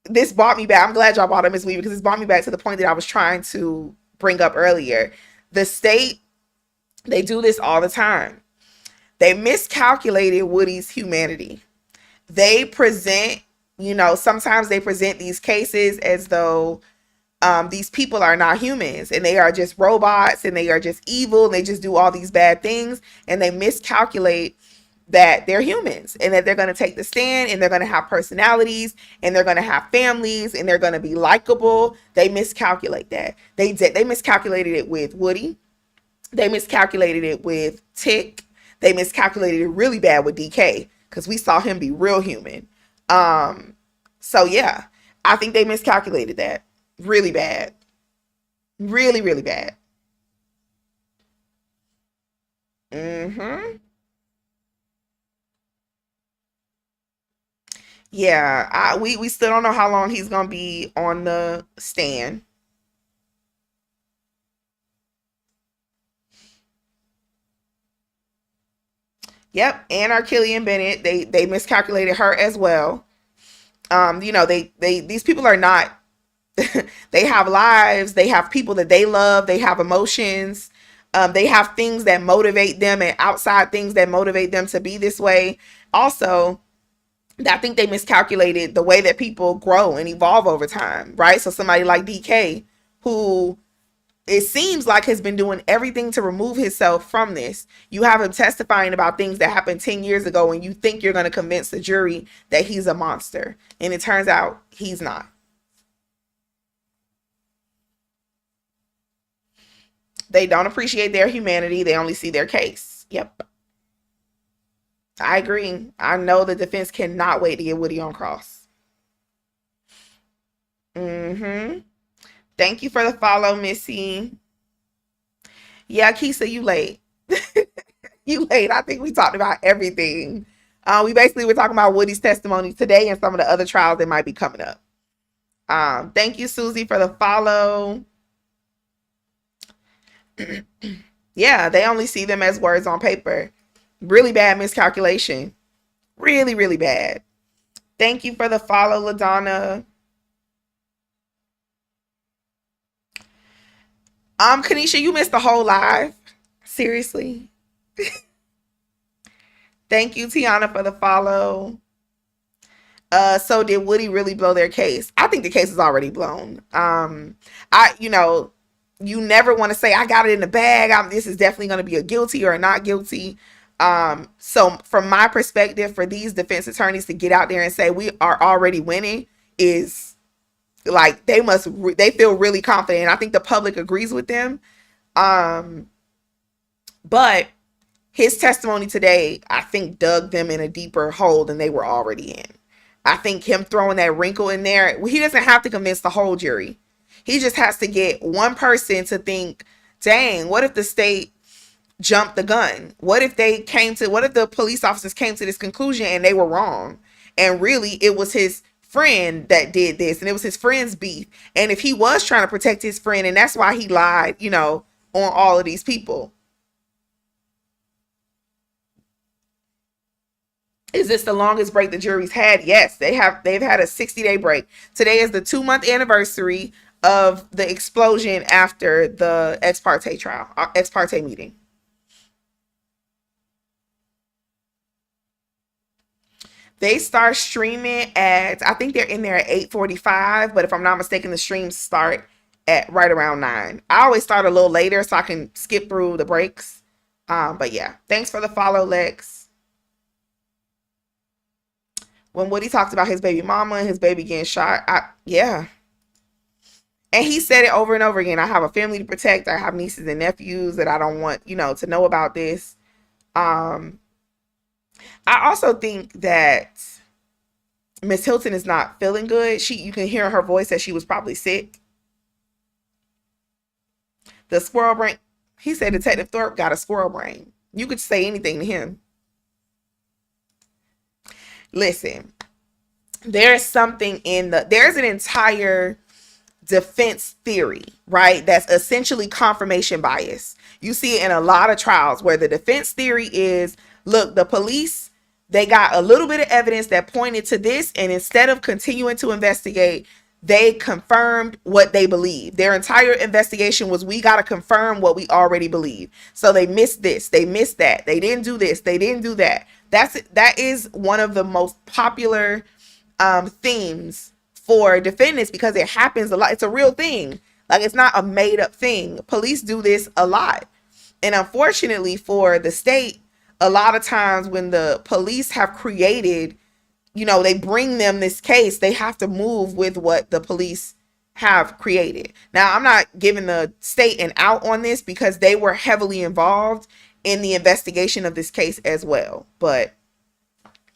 A: this brought me back. I'm glad y'all brought up Miss Weaver because this brought me back to the point that I was trying to bring up earlier. The state, they do this all the time. They miscalculated Woody's humanity. They present, sometimes they present these cases as though these people are not humans and they are just robots and they are just evil and they just do all these bad things, and they miscalculate that they're humans and that they're going to take the stand and they're going to have personalities and they're going to have families and they're going to be likable. They miscalculate that. They miscalculated it with Woody. They miscalculated it with Tick. They miscalculated it really bad with DK because we saw him be real human. So yeah, I think they miscalculated that really bad, really really bad. Mm-hmm. Yeah, we still don't know how long he's gonna be on the stand. Yep, and our Killian Bennett, they miscalculated her as well. They these people are not. They have lives. They have people that they love. They have emotions. They have things that motivate them and outside things that motivate them to be this way. Also, I think they miscalculated the way that people grow and evolve over time, right? So somebody like DK, who it seems like has been doing everything to remove himself from this. You have him testifying about things that happened 10 years ago, and you think you're going to convince the jury that he's a monster. And it turns out he's not. They don't appreciate their humanity. They only see their case. Yep. I agree. I know the defense cannot wait to get Woody on cross. Mm-hmm. Thank you for the follow, Missy. Yeah, Keisha, you late. You late. I think we talked about everything. We basically were talking about Woody's testimony today and some of the other trials that might be coming up. Thank you, Susie, for the follow. Yeah, they only see them as words on paper. Really bad miscalculation. Really, really bad. Thank you for the follow, LaDonna. Kanisha, you missed the whole live. Seriously. Thank you, Tiana, for the follow. So did Woody really blow their case? I think the case is already blown. You never want to say I got it in the bag. This is definitely going to be a guilty or a not guilty. So from my perspective, for these defense attorneys to get out there and say we are already winning is like they feel really confident. I think the public agrees with them. But his testimony today, I think, dug them in a deeper hole than they were already in. I think him throwing that wrinkle in there, he doesn't have to convince the whole jury. He just has to get one person to think, dang, what if the state jumped the gun? What if the police officers came to this conclusion and they were wrong? And really, it was his friend that did this, and it was his friend's beef. And if he was trying to protect his friend, and that's why he lied, on all of these people. Is this the longest break the jury's had? Yes, they've had a 60-day break. Today is the 2-month anniversary of the explosion after the ex parte meeting. They start streaming I think they're in there at 8:45, but if I'm not mistaken, the streams start at right around 9. I always start a little later so I can skip through the breaks. But yeah, thanks for the follow, Lex. When Woody talks about his baby mama and his baby getting shot, yeah. And he said it over and over again. I have a family to protect. I have nieces and nephews that I don't want, to know about this. I also think that Miss Hilton is not feeling good. You can hear in her voice that she was probably sick. The squirrel brain. He said Detective Thorpe got a squirrel brain. You could say anything to him. Listen, there's an entire defense theory, right? That's essentially confirmation bias. You see it in a lot of trials where the defense theory is, look, the police, they got a little bit of evidence that pointed to this, and instead of continuing to investigate, they confirmed what they believe. Their entire investigation was, we got to confirm what we already believe. So they missed this, they missed that, they didn't do this, they didn't do that. That is one of the most popular themes for defendants because it happens a lot. It's a real thing. Like, it's not a made up thing. Police do this a lot. And unfortunately for the state, a lot of times when the police have created, they bring them this case, they have to move with what the police have created. Now, I'm not giving the state an out on this because they were heavily involved in the investigation of this case as well. But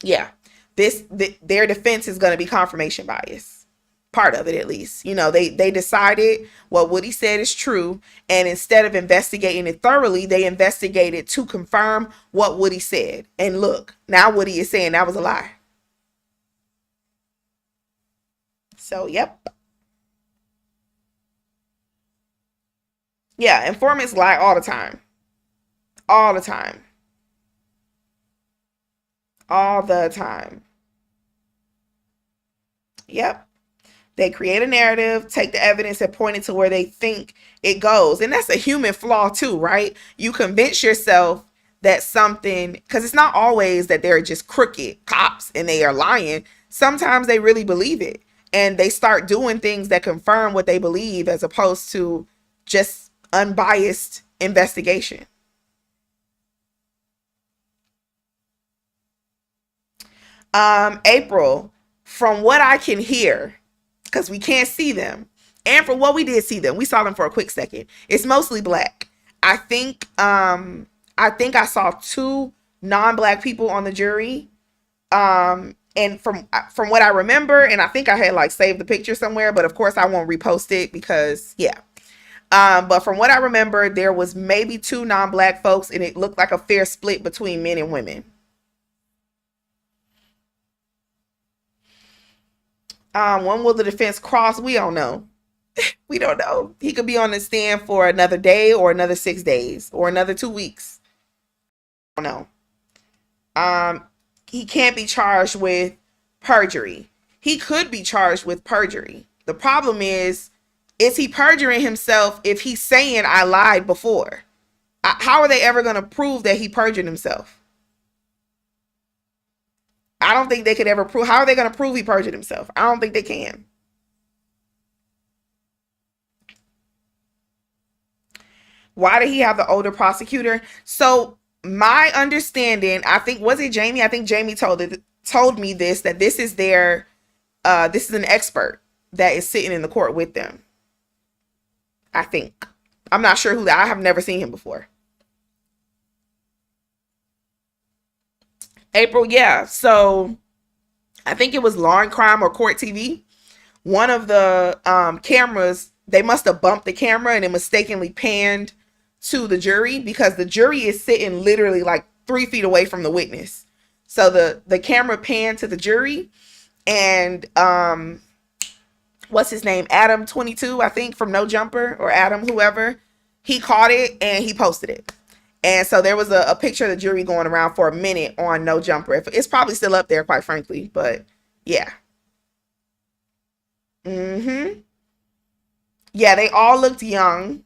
A: yeah, their defense is going to be confirmation bias. Part of it, at least. They decided what Woody said is true, and instead of investigating it thoroughly, they investigated to confirm what Woody said. And look, now Woody is saying that was a lie. So, yep. Yeah, informants lie all the time. All the time. All the time. Yep. They create a narrative, take the evidence and point it to where they think it goes. And that's a human flaw too, right? You convince yourself that something, because it's not always that they're just crooked cops and they are lying. Sometimes they really believe it. And they start doing things that confirm what they believe as opposed to just unbiased investigation. April, from what I can hear, because we can't see them, and for what we did see them, we saw them for a quick second. It's mostly black. I think I saw 2 non-black people on the jury. And from what I remember, and I think I had like saved the picture somewhere, but of course I won't repost it because yeah. But from what I remember, there was maybe 2 non-black folks, and it looked like a fair split between men and women. When will the defense cross? We don't know. We don't know. He could be on the stand for another day or another 6 days or another 2 weeks. I don't know. He can't be charged with perjury. He could be charged with perjury. The problem is he perjuring himself if he's saying I lied before? How are they ever going to prove that he perjured himself? I don't think they could ever prove. How are they going to prove he perjured himself? I don't think they can. Why did he have the older prosecutor? So my understanding, I think, was it Jamie? I think Jamie told me this, that this is this is an expert that is sitting in the court with them. I think. I'm not sure who that. I have never seen him before. April, yeah. So I think it was Law and Crime or Court TV. One of the cameras, they must have bumped the camera and it mistakenly panned to the jury because the jury is sitting literally like 3 feet away from the witness. So the camera panned to the jury, and what's his name? Adam 22, I think, from No Jumper, or Adam, whoever, he caught it and he posted it. And so there was a picture of the jury going around for a minute on No Jumper. It's probably still up there, quite frankly, but yeah. Yeah, they all looked young.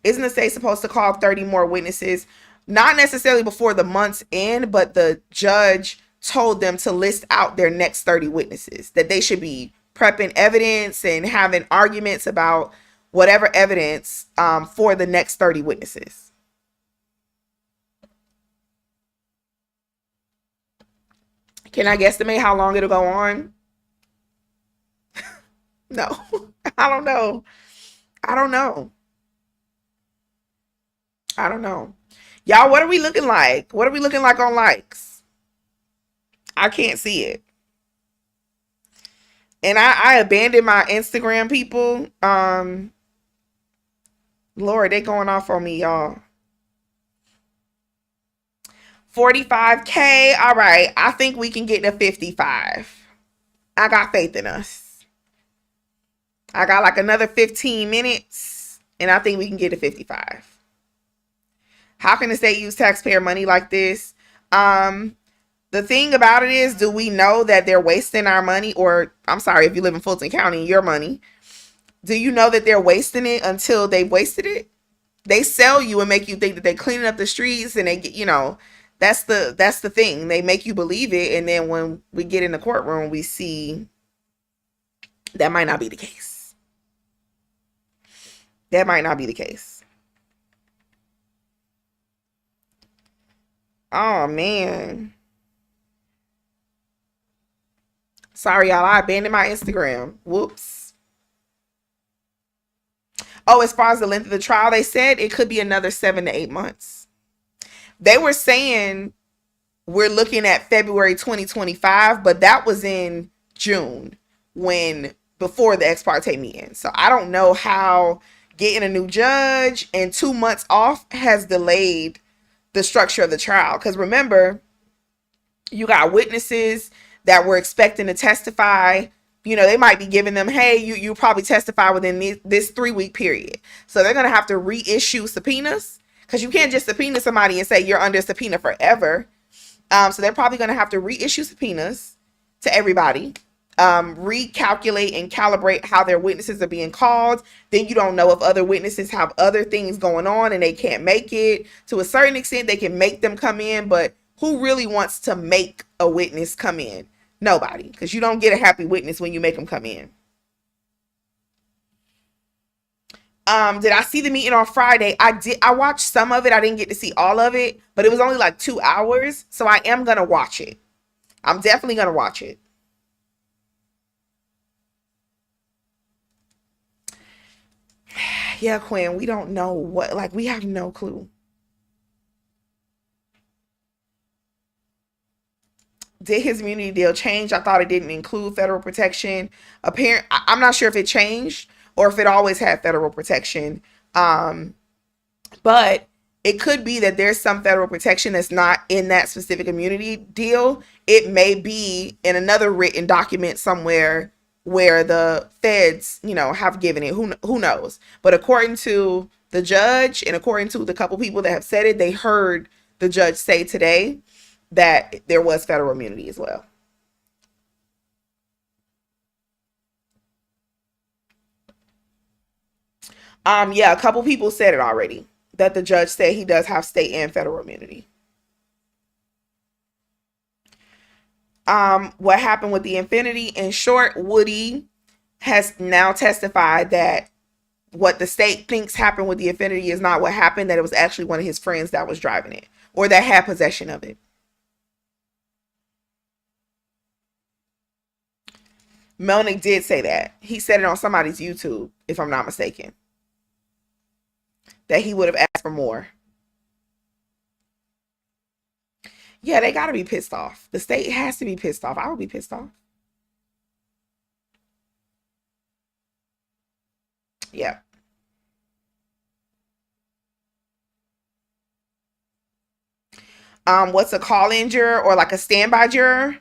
A: Isn't the state supposed to call 30 more witnesses? Not necessarily before the month's end, but the judge told them to list out their next 30 witnesses, that they should be prepping evidence and having arguments about whatever evidence for the next 30 witnesses. Can I guesstimate how long it'll go on? No, I don't know. I don't know. I don't know. Y'all, what are we looking like? What are we looking like on likes? I can't see it. And I abandoned my Instagram, people. Lord, they going off on me, y'all. 45K. All right. I think we can get to 55. I got faith in us. I got like another 15 minutes, and I think we can get to 55. How can the state use taxpayer money like this? The thing about it is, do we know that they're wasting our money? Or, I'm sorry, if you live in Fulton County, your money. Do you know that they're wasting it until they've wasted it? They sell you and make you think that they're cleaning up the streets, and they get, that's the thing. They make you believe it, and then when we get in the courtroom, we see that might not be the case. That might not be the case. Oh, man. Sorry, y'all. I abandoned my Instagram. Whoops. Oh, as far as the length of the trial, they said it could be another 7 to 8 months. They were saying we're looking at February 2025, but that was in June before the ex parte meeting. So I don't know how getting a new judge and 2 months off has delayed the structure of the trial. Because remember, you got witnesses that were expecting to testify. They might be giving them, hey, you probably testify within this 3-week period. So they're going to have to reissue subpoenas, because you can't just subpoena somebody and say you're under subpoena forever. So they're probably going to have to reissue subpoenas to everybody, recalculate and calibrate how their witnesses are being called. Then you don't know if other witnesses have other things going on and they can't make it. To a certain extent, they can make them come in, but who really wants to make a witness come in? Nobody, because you don't get a happy witness when you make them come in. Did I see the meeting on Friday? I did. I watched some of it. I didn't get to see all of it, but it was only like 2 hours. So I am going to watch it. I'm definitely going to watch it. Yeah, Quinn, we don't know what, like, we have no clue. Did his immunity deal change? I thought it didn't include federal protection. I'm not sure if it changed or if it always had federal protection. Um, but it could be that there's some federal protection that's not in that specific immunity deal. It may be in another written document somewhere where the feds, have given it. Who knows? But according to the judge and according to the couple people that have said it, they heard the judge say today that there was federal immunity as well. Yeah, a couple people said it already that the judge said he does have state and federal immunity. What happened with the Infinity? In short, Woody has now testified that what the state thinks happened with the Infinity is not what happened, that it was actually one of his friends that was driving it or that had possession of it. Melnick did say that. He said it on somebody's YouTube, if I'm not mistaken, that he would have asked for more. Yeah, they got to be pissed off. The state has to be pissed off. I would be pissed off. Yeah. What's a call-in juror or like a standby juror?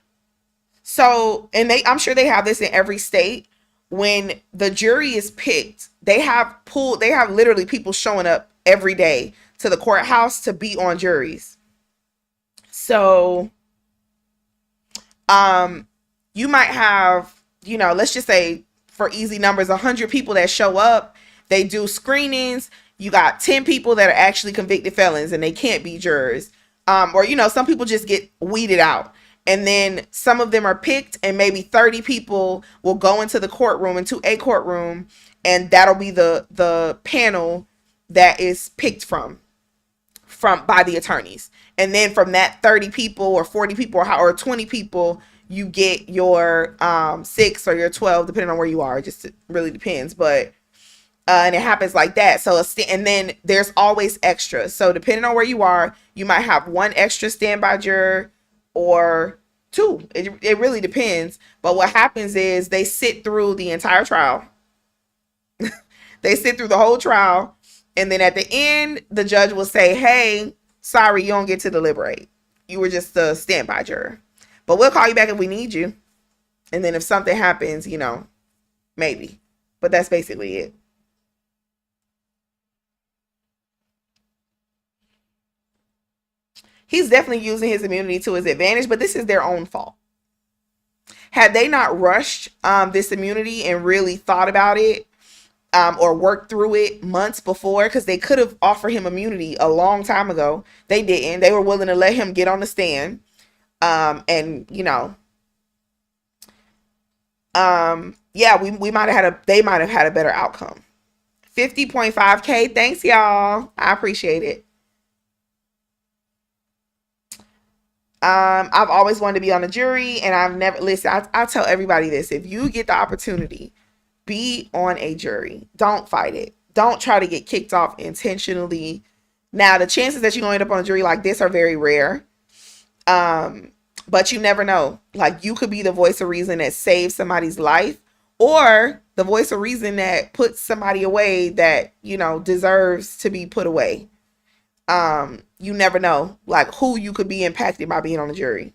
A: So, and I'm sure they have this in every state. When the jury is picked, they have literally people showing up every day to the courthouse to be on juries. So, um, you might have, let's just say for easy numbers, 100 people that show up. They do screenings. You got 10 people that are actually convicted felons and they can't be jurors. Or, some people just get weeded out. And then some of them are picked, and maybe 30 people will go into a courtroom, and that'll be the panel that is picked from by the attorneys. And then from that 30 people or 40 people or 20 people, you get your 6 or your 12, depending on where you are. It just really depends. But and it happens like that. So and then there's always extras. So depending on where you are, you might have one extra standby juror or two. It really depends. But what happens is they sit through the entire trial. They sit through the whole trial. And then at the end, the judge will say, hey, sorry, you don't get to deliberate. You were just a standby juror. But we'll call you back if we need you. And then if something happens, maybe. But that's basically it. He's definitely using his immunity to his advantage, but this is their own fault. Had they not rushed this immunity and really thought about it, or worked through it months before, because they could have offered him immunity a long time ago. They didn't. They were willing to let him get on the stand. And yeah, we might have they might have had a better outcome. 50.5K. Thanks, y'all. I appreciate it. I've always wanted to be on a jury, and I've never, listen, I tell everybody this: if you get the opportunity, be on a jury. Don't fight it. Don't try to get kicked off intentionally. Now, the chances that you're going to end up on a jury like this are very rare. But you never know. Like, you could be the voice of reason that saves somebody's life, or the voice of reason that puts somebody away that, deserves to be put away. You never know, like, who you could be impacted by being on the jury.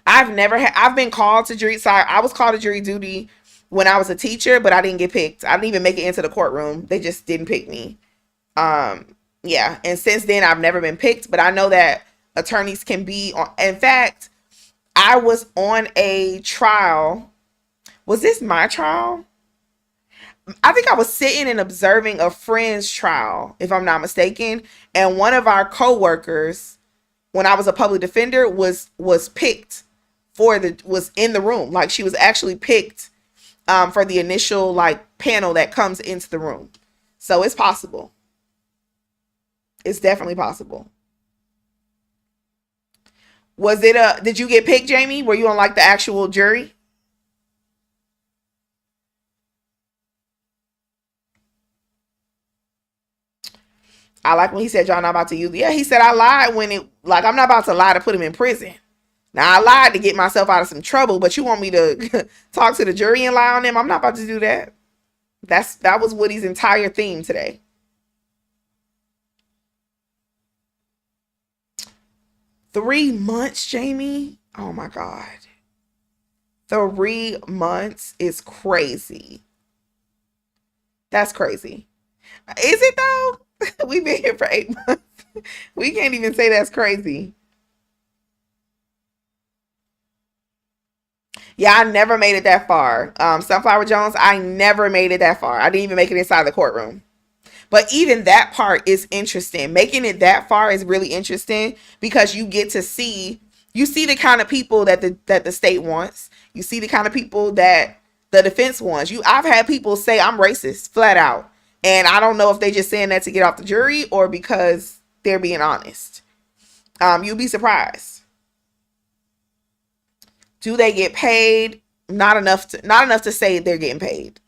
A: I've been called to jury. So I was called to jury duty when I was a teacher, but I didn't get picked. I didn't even make it into the courtroom. They just didn't pick me. Yeah. And since then I've never been picked, but I know that attorneys can be on. In fact, I was on a trial. Was this my trial? I think I was sitting and observing a friend's trial, if I'm not mistaken. And one of our coworkers, when I was a public defender, was picked was in the room. Like, she was actually picked for the initial panel that comes into the room. So it's possible. It's definitely possible. Did you get picked, Jamie? Were you on the actual jury? I like when he said, y'all not about to use it. Yeah, he said I lied when it, like, I'm not about to lie to put him in prison. Now, I lied to get myself out of some trouble, but you want me to talk to the jury and lie on them? I'm not about to do that. That was Woody's entire theme today. 3 months, Jamie? Oh my God. 3 months is crazy. That's crazy. Is it though? We've been here for 8 months. We can't even say that's crazy. Yeah, I never made it that far. Sunflower Jones, I never made it that far. I didn't even make it inside the courtroom. But even that part is interesting. Making it that far is really interesting because you get to see, you see the kind of people that the state wants. You see the kind of people that the defense wants. I've had people say I'm racist flat out. And I don't know if they just saying that to get off the jury or because they're being honest. You'll be surprised. Do they get paid? Not enough to say they're getting paid.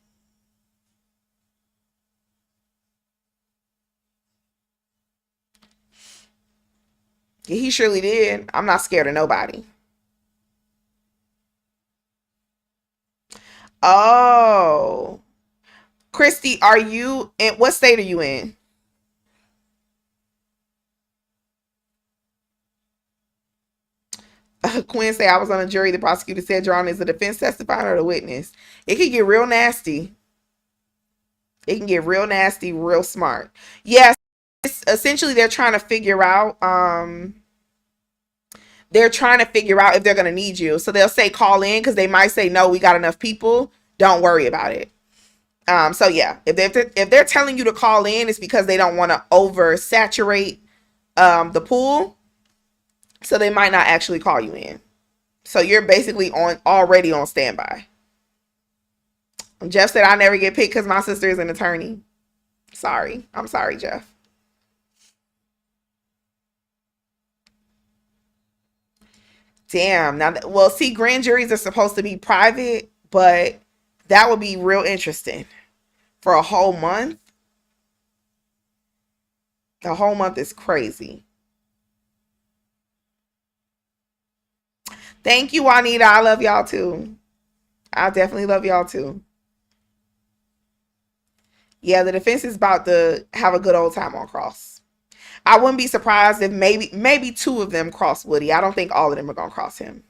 A: Yeah, he surely did. I'm not scared of nobody. Oh, Christy, are you in what state are you in? Quinn say I was on a jury. The prosecutor said Jerron is the defense testifying or the witness. It can get real nasty. It can get real nasty, real smart. Yes, essentially they're trying to figure out. They're trying to figure out if they're going to need you. So they'll say call in because they might say no, we got enough people. Don't worry about it. So yeah, if they're telling you to call in, it's because they don't want to oversaturate the pool. So they might not actually call you in. So you're basically already on standby. Jeff said I never get picked because my sister is an attorney. Sorry. I'm sorry, Jeff. Damn. Now, well, see, grand juries are supposed to be private, but that would be real interesting. For a whole month? A whole month is crazy. Thank you, Juanita. I love y'all too. I definitely love y'all too. Yeah, the defense is about to have a good old time on cross. I wouldn't be surprised if maybe two of them cross Woody. I don't think all of them are gonna cross him.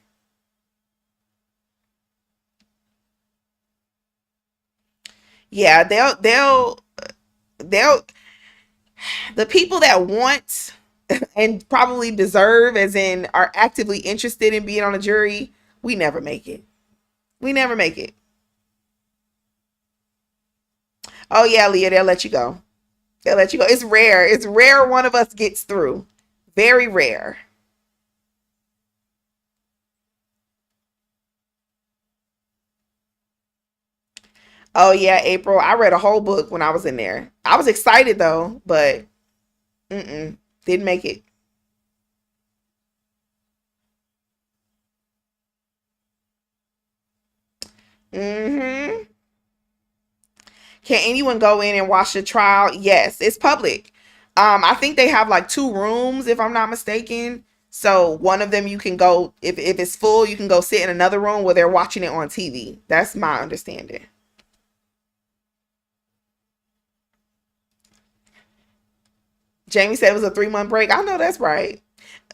A: Yeah, they'll the people that want and probably deserve, as in are actively interested in being on a jury, we never make it. We never make it. Oh yeah, Leah, they'll let you go. They'll let you go. It's rare. It's rare one of us gets through. Very rare. Oh yeah, April. I read a whole book when I was in there. I was excited though, but didn't make it. Mm-hmm. Can anyone go in and watch the trial? Yes, it's public. I think they have like two rooms, if I'm not mistaken. So one of them you can go if it's full, you can go sit in another room where they're watching it on TV. That's my understanding. Jamie said it was a 3 month break. I know that's right.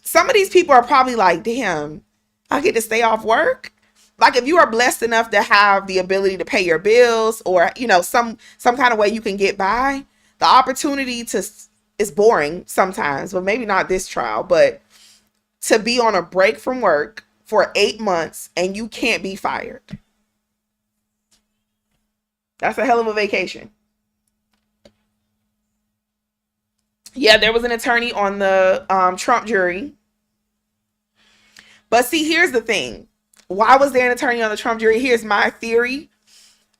A: Some of these people are probably like, damn, I get to stay off work. Like if you are blessed enough to have the ability to pay your bills or some kind of way you can get by, the opportunity to is boring sometimes, but maybe not this trial, but to be on a break from work for 8 months and you can't be fired. That's a hell of a vacation. Yeah, there was an attorney on the Trump jury. But see, here's the thing. Why was there an attorney on the Trump jury? Here's my theory.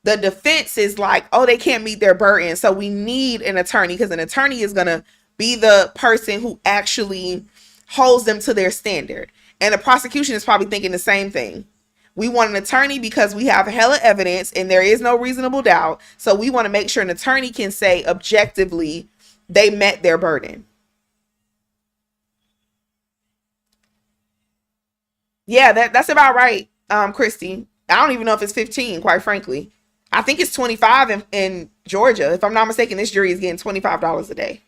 A: The defense is like, oh, they can't meet their burden. So we need an attorney because an attorney is going to be the person who actually holds them to their standard. And the prosecution is probably thinking the same thing. We want an attorney because we have hella evidence and there is no reasonable doubt. So we want to make sure an attorney can say objectively, they met their burden. Yeah, that's about right, Christy. I don't even know if it's 15, quite frankly. I think it's 25 in Georgia. If I'm not mistaken, this jury is getting $25 a day.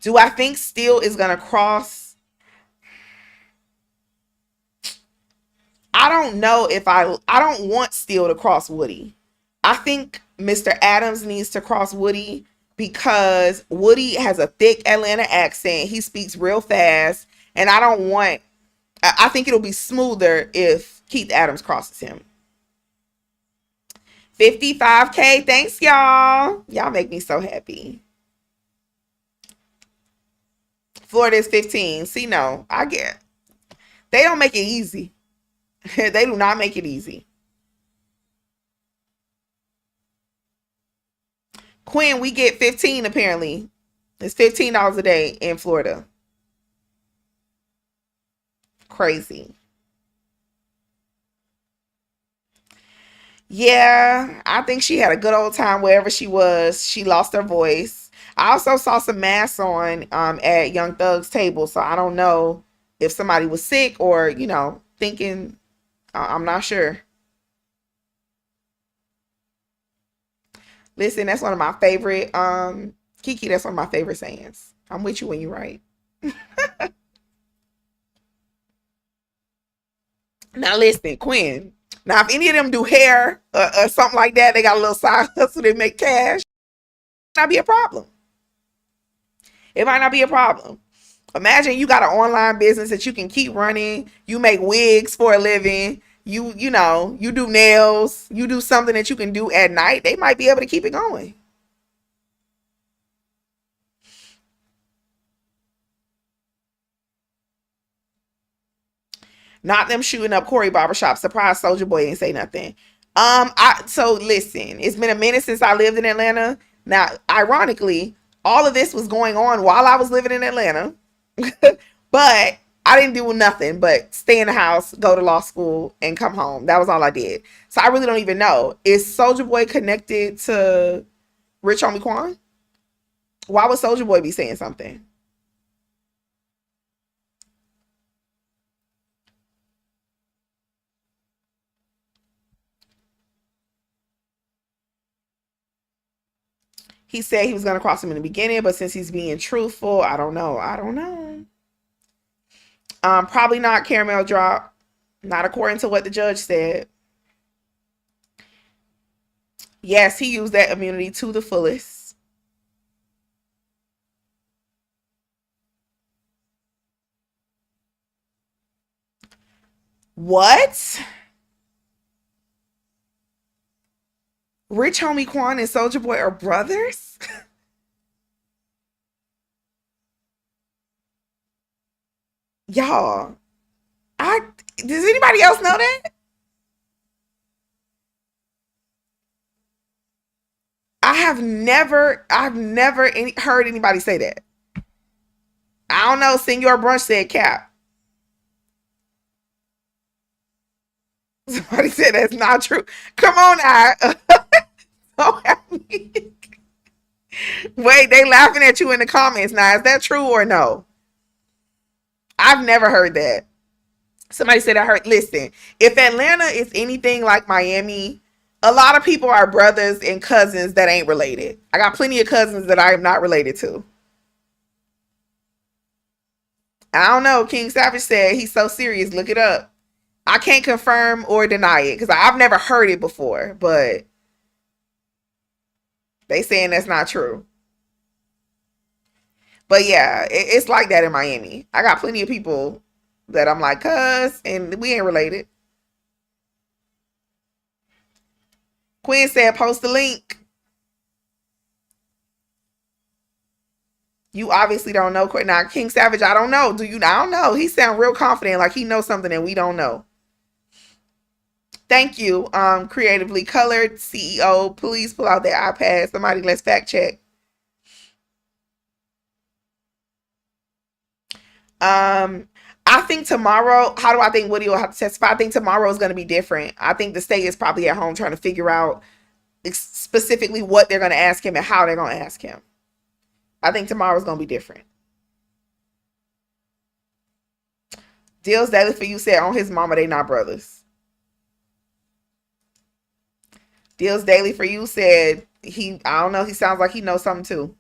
A: Do I think Steele is going to cross? I don't know if I don't want Steele to cross Woody. I think Mr. Adams needs to cross Woody because Woody has a thick Atlanta accent. He speaks real fast, and I don't want. I think it'll be smoother if Keith Adams crosses him. 55K. Thanks, y'all. Y'all make me so happy. Florida is 15. See, no, I get. They don't make it easy. They do not make it easy. Quinn, we get 15 apparently. It's $15 a day in Florida. Crazy. Yeah, I think she had a good old time wherever she was. She lost her voice. I also saw some masks on at Young Thug's table, so I don't know if somebody was sick or, thinking, I'm not sure. Listen, that's one of my favorite, Kiki, that's one of my favorite sayings. I'm with you when you're right. Now listen, Quinn. Now if any of them do hair or something like that, they got a little side hustle, they make cash. It might not be a problem. It might not be a problem. Imagine you got an online business that you can keep running. You make wigs for a living. You do nails. You do something that you can do at night. They might be able to keep it going. Not them shooting up Corey Barbershop. Surprise, Soldier Boy didn't say nothing. So listen, it's been a minute since I lived in Atlanta. Now, ironically, all of this was going on while I was living in Atlanta. But I didn't do nothing but stay in the house, go to law school, and come home. That was all I did. So I really don't even know. Is Soldier Boy connected to Rich Homie Quan? Why would Soldier Boy be saying something? He said he was going to cross him in the beginning, but since he's being truthful, I don't know. I don't know. Probably not caramel drop. Not according to what the judge said. Yes, he used that immunity to the fullest. What? Rich Homie Quan and Soldier Boy are brothers? Y'all, I does anybody else know that? I've never heard anybody say that. I don't know. Senor Brunch said cap. Somebody said that's not true. Come on, I. Don't have me. Wait, they laughing at you in the comments now. Is that true or no? I've never heard that. Somebody said I heard. Listen, if Atlanta is anything like Miami, a lot of people are brothers and cousins that ain't related. I got plenty of cousins that I am not related to. I don't know. King Savage said he's so serious. Look it up. I can't confirm or deny it because I've never heard it before, but they saying that's not true. But yeah, it's like that in Miami. I got plenty of people that I'm like, cuz, and we ain't related. Quinn said, post the link. You obviously don't know. Now, King Savage, I don't know. Do you? I don't know. He sound real confident, like he knows something and we don't know. Thank you, Creatively Colored CEO. Please pull out their iPad. Somebody, let's fact check. I think tomorrow, how do I think Woody will have to testify? I think tomorrow is going to be different. I think the state is probably at home trying to figure out specifically what they're going to ask him and how they're going to ask him. I think tomorrow's going to be different. Deals Daily for You said on his mama, they not brothers. Deals Daily for You said I don't know, he sounds like he knows something too.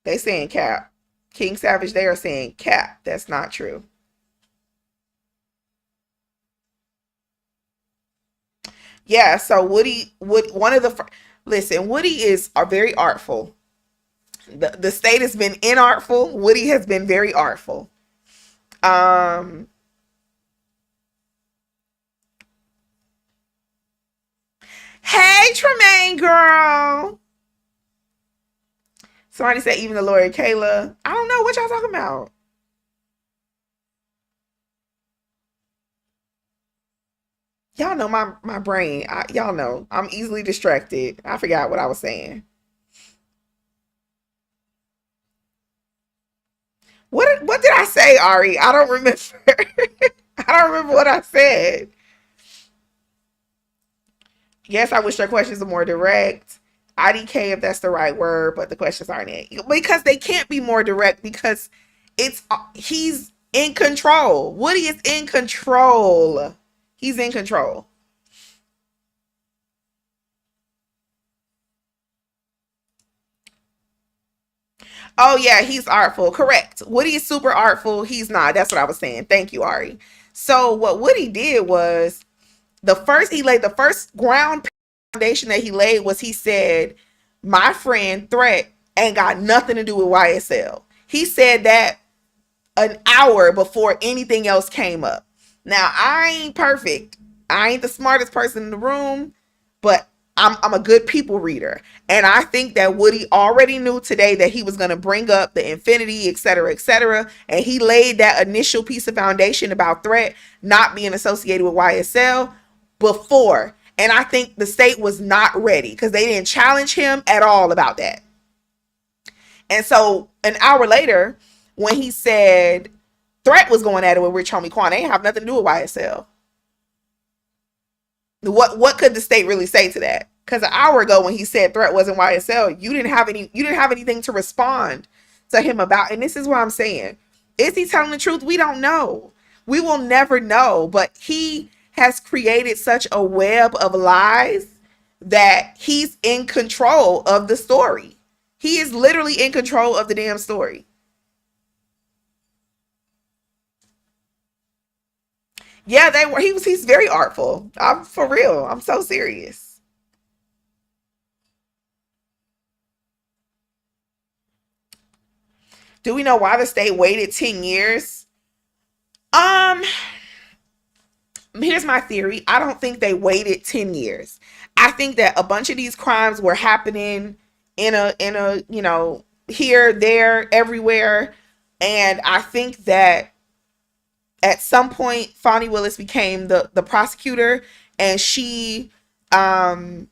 A: They saying cap. King Savage, they are saying cap. That's not true. Yeah, so Woody, one of the, listen, Woody is very artful. The state has been inartful. Woody has been very artful. Hey, Tremaine girl. Somebody said even the lawyer Kayla. I don't know what y'all talking about. Y'all know my brain. Y'all know I'm easily distracted. I forgot what I was saying. What did I say, Ari? I don't remember. I don't remember what I said. Yes, I wish their questions are more direct. IDK, if that's the right word, but the questions aren't it. Because they can't be more direct because he's in control. Woody is in control. He's in control. Oh yeah, he's artful. Correct. Woody is super artful. He's not. That's what I was saying. Thank you, Ari. So what Woody did was he laid the first ground foundation that he laid was he said, my friend Threat ain't got nothing to do with YSL. He said that an hour before anything else came up. Now, I ain't perfect. I ain't the smartest person in the room, but I'm a good people reader. And I think that Woody already knew today that he was going to bring up the infinity, et cetera, et cetera. And he laid that initial piece of foundation about Threat not being associated with YSL before. And I think the state was not ready because they didn't challenge him at all about that. And so an hour later, when he said Threat was going at it with Rich Homie Quan, they didn't have nothing to do with YSL. What could the state really say to that? Because an hour ago when he said Threat wasn't YSL, you didn't have anything to respond to him about. And this is what I'm saying. Is he telling the truth? We don't know. We will never know. But he has created such a web of lies that he's in control of the story. He is literally in control of the damn story. Yeah, they were. He's very artful. I'm for real. I'm so serious. Do we know why the state waited 10 years? Um, Here's my theory. I don't think they waited 10 years. I think that a bunch of these crimes were happening in a here, there, everywhere. And I think that at some point Fonnie Willis became the prosecutor, and she um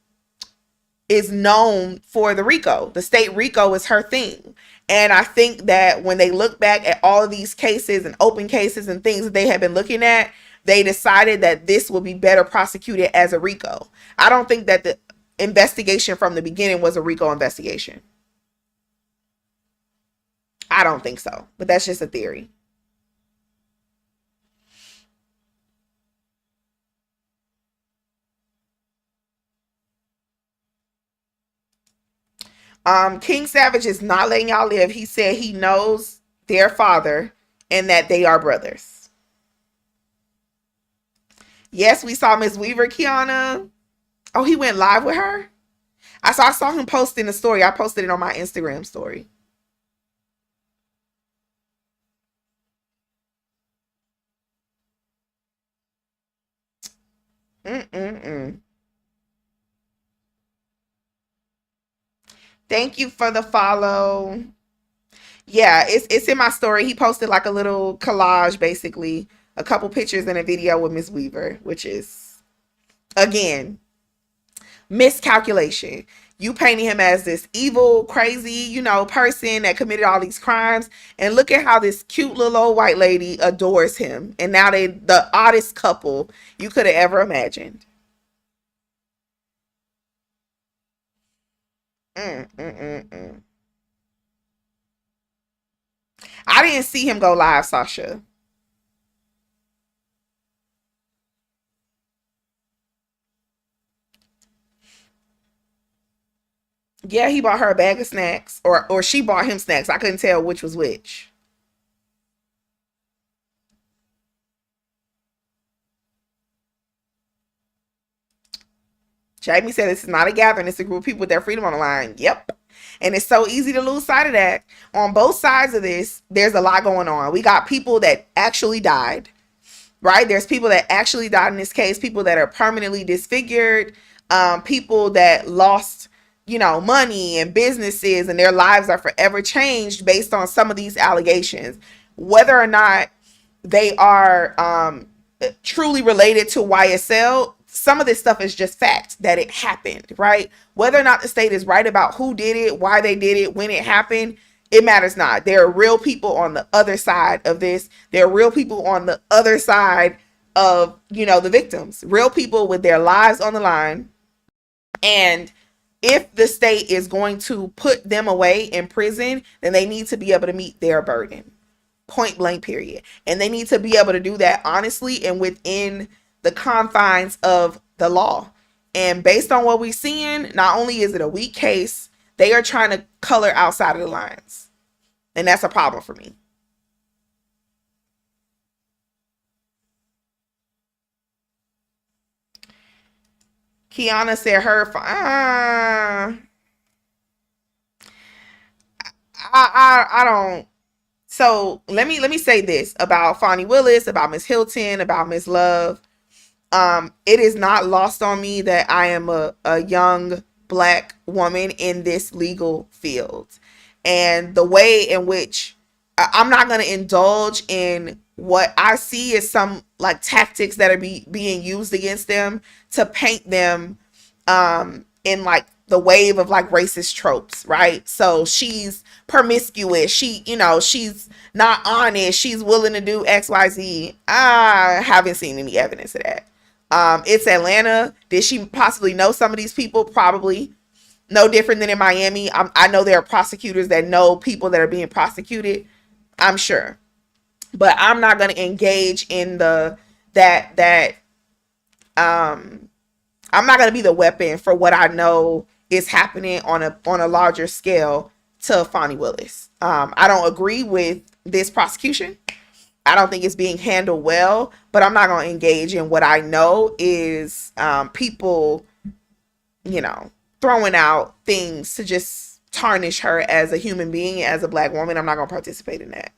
A: is known for the RICO. The state RICO is her thing. And I think that when they look back at all of these cases and open cases and things that they have been looking at, they decided that this will be better prosecuted as a RICO. I don't think that the investigation from the beginning was a RICO investigation. I don't think so, but that's just a theory. King Savage is not letting y'all live. He said he knows their father and that they are brothers. Yes, we saw Miss Weaver, Kiana. Oh, he went live with her? I saw him posting the story. I posted it on my Instagram story. Mm-mm-mm. Thank you for the follow. Yeah, it's in my story. He posted like a little collage, basically, a couple pictures and a video with Miss Weaver, which is again miscalculation. You painting him as this evil, crazy, person that committed all these crimes. And look at how this cute little old white lady adores him. And now they the oddest couple you could have ever imagined. Mm, mm, mm, mm. I didn't see him go live, Sasha. Yeah, he bought her a bag of snacks, or she bought him snacks. I couldn't tell which was which. Jamie said this is not a gathering, it's a group of people with their freedom on the line. Yep. And it's so easy to lose sight of that. On both sides of this, there's a lot going on. We got people that actually died, right? There's people that actually died in this case, people that are permanently disfigured, people that lost, money and businesses, and their lives are forever changed based on some of these allegations. Whether or not they are truly related to YSL, some of this stuff is just fact that it happened, right? Whether or not the state is right about who did it, why they did it, when it happened, it matters not. There are real people on the other side of this. There are real people on the other side of, the victims. Real people with their lives on the line. And if the state is going to put them away in prison, then they need to be able to meet their burden. Point blank, period. And they need to be able to do that honestly and within the confines of the law. And based on what we're seeing, not only is it a weak case, they are trying to color outside of the lines. And that's a problem for me. Kiana said I don't. So let me say this about Fonnie Willis, about Miss Hilton, about Miss Love. It is not lost on me that I am a young black woman in this legal field. And the way in which I'm not going to indulge in what I see as some like tactics that are being used against them to paint them in like the wave of like racist tropes, right? So she's promiscuous, she's not honest, she's willing to do XYZ. I haven't seen any evidence of that. It's Atlanta. Did she possibly know some of these people? Probably. No different than in Miami. I know there are prosecutors that know people that are being prosecuted. I'm sure. But I'm not going to engage in that I'm not going to be the weapon for what I know is happening on a larger scale to Fonnie Willis. I don't agree with this prosecution. I don't think it's being handled well, but I'm not going to engage in what I know is people, throwing out things to just tarnish her as a human being, as a black woman. I'm not going to participate in that.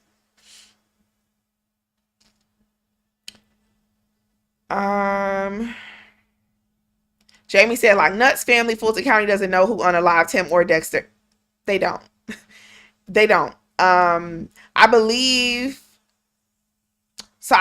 A: Um, Jamie said, like, Nuts family, Fulton County doesn't know who unalived him or Dexter. They don't. They don't. I believe. So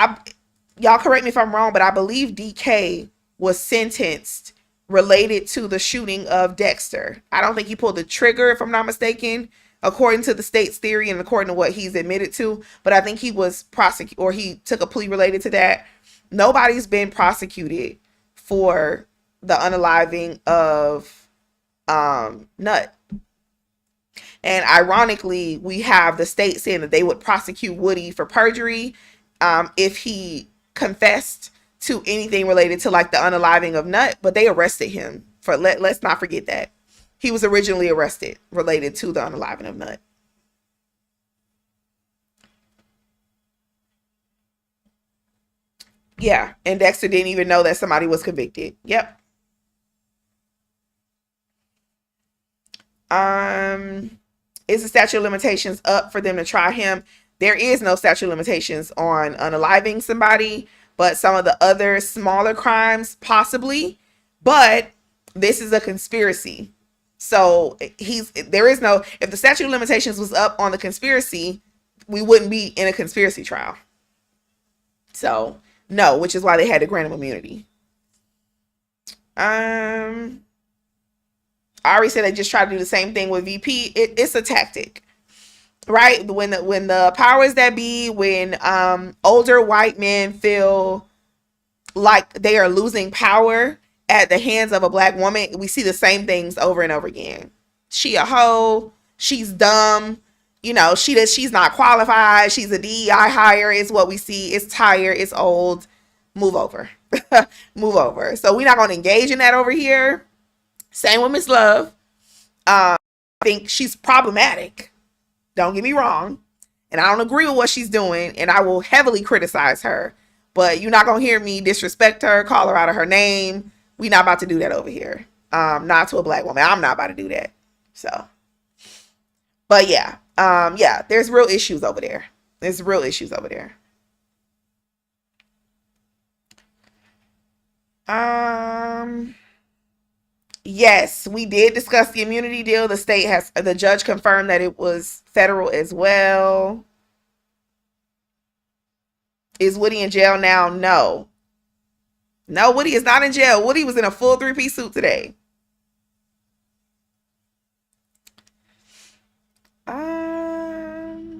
A: y'all correct me if I'm wrong, but I believe DK was sentenced related to the shooting of Dexter. I don't think he pulled the trigger, if I'm not mistaken, according to the state's theory and according to what he's admitted to. But I think he was prosecuted, or he took a plea related to that. Nobody's been prosecuted for the unaliving of Nut. And ironically, we have the state saying that they would prosecute Woody for perjury if he confessed to anything related to like the unaliving of Nut, but they arrested him for let's not forget that. He was originally arrested related to the unaliving of Nut. Yeah, and Dexter didn't even know that somebody was convicted. Yep. Um, is the statute of limitations up for them to try him? There is no statute of limitations on unaliving somebody, but some of the other smaller crimes possibly. But this is a conspiracy. So there is no, if the statute of limitations was up on the conspiracy, we wouldn't be in a conspiracy trial. So no, which is why they had to grant him immunity. Um I already said they just try to do the same thing with VP. It's a tactic, right? When the powers that be, when older white men feel like they are losing power at the hands of a black woman, we see the same things over and over again. She a hoe, she's dumb, she's not qualified, she's a DEI hire, is what we see. It's tired, it's old. Move over. Move over. So we're not gonna engage in that over here. Same with Miss Love. I think she's problematic. Don't get me wrong. And I don't agree with what she's doing, and I will heavily criticize her. But you're not going to hear me disrespect her, call her out of her name. We're not about to do that over here. Not to a black woman. I'm not about to do that. So, but yeah. Yeah, there's real issues over there. There's real issues over there. Yes, we did discuss the immunity deal. The judge confirmed that it was federal as well. Is Woody in jail now? No. No, Woody is not in jail. Woody was in a full three-piece suit today. How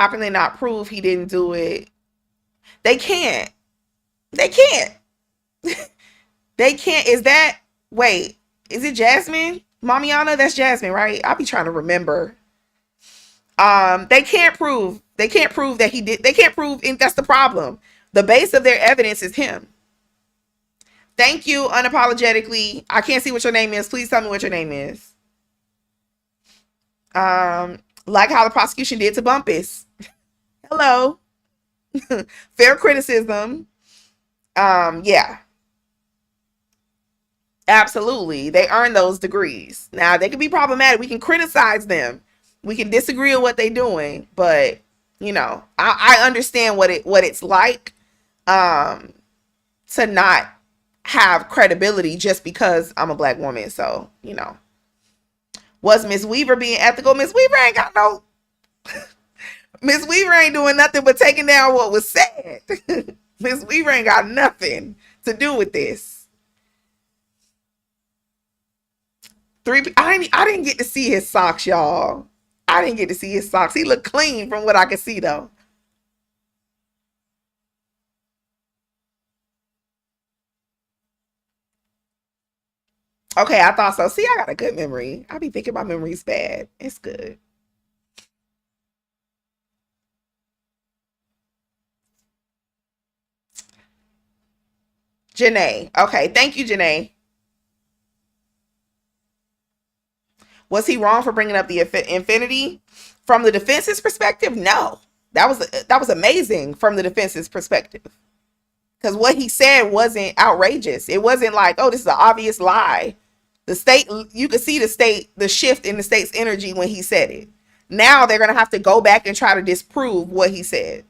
A: can they not prove he didn't do it? They can't. They can't. They can't. Wait, is it Jasmine? Mamiana? That's Jasmine, right? I'll be trying to remember. They can't prove that he did. They can't prove, and that's the problem. The base of their evidence is him. Thank you, unapologetically. I can't see what your name is. Please tell me what your name is. Like how the prosecution did to Bumpus. Hello. Fair criticism. Yeah. Absolutely. They earn those degrees. Now, they can be problematic. We can criticize them. We can disagree with what they're doing, but I understand what it's like to not have credibility just because I'm a black woman. So, was Miss Weaver being ethical? Miss Weaver ain't got no Miss Weaver ain't doing nothing but taking down what was said. Miss Weaver ain't got nothing to do with this. I didn't get to see his socks, y'all. I didn't get to see his socks. He looked clean from what I could see, though. Okay, I thought so. See, I got a good memory. I be thinking my memory's bad. It's good. Janae. Okay, thank you, Janae. Was he wrong for bringing up the infinity? From the defense's perspective, no. That was amazing from the defense's perspective. Because what he said wasn't outrageous. It wasn't like, oh, this is an obvious lie. The state, you could see the shift in the state's energy when he said it. Now they're going to have to go back and try to disprove what he said.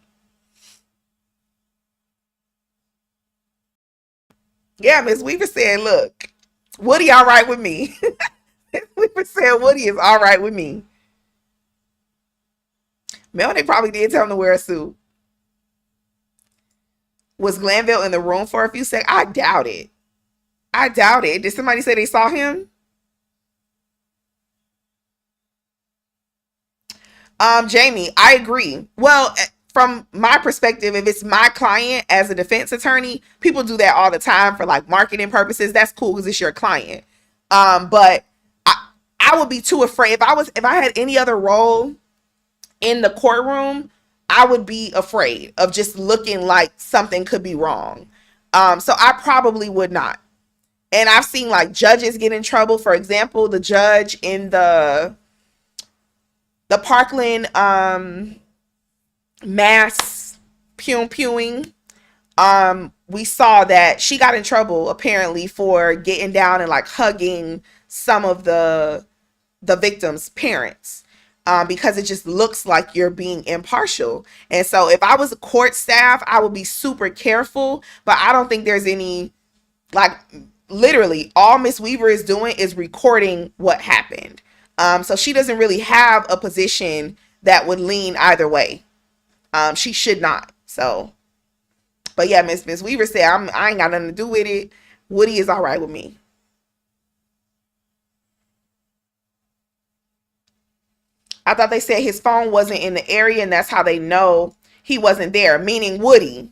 A: Yeah, Miss Weaver said, look, Woody all right with me. Miss Weaver said Woody is all right with me. Mel, they probably did tell him to wear a suit. Was Glanville in the room for a few seconds? I doubt it. I doubt it. Did somebody say they saw him? Jamie, I agree. Well, from my perspective, if it's my client as a defense attorney, people do that all the time for like marketing purposes. That's cool because it's your client. But I would be too afraid if I had any other role in the courtroom. I would be afraid of just looking like something could be wrong. So I probably would not. And I've seen like judges get in trouble. For example, the judge in the Parkland mass pewing, we saw that she got in trouble apparently for getting down and like hugging some of the victims' parents. Because it just looks like you're being impartial. And so if I was a court staff, I would be super careful, but I don't think there's any, like, literally all Miss Weaver is doing is recording what happened. So she doesn't really have a position that would lean either way. She should not. So, but yeah, Miss Weaver said, I ain't got nothing to do with it. Woody is all right with me. I thought they said his phone wasn't in the area, and that's how they know he wasn't there. Meaning Woody,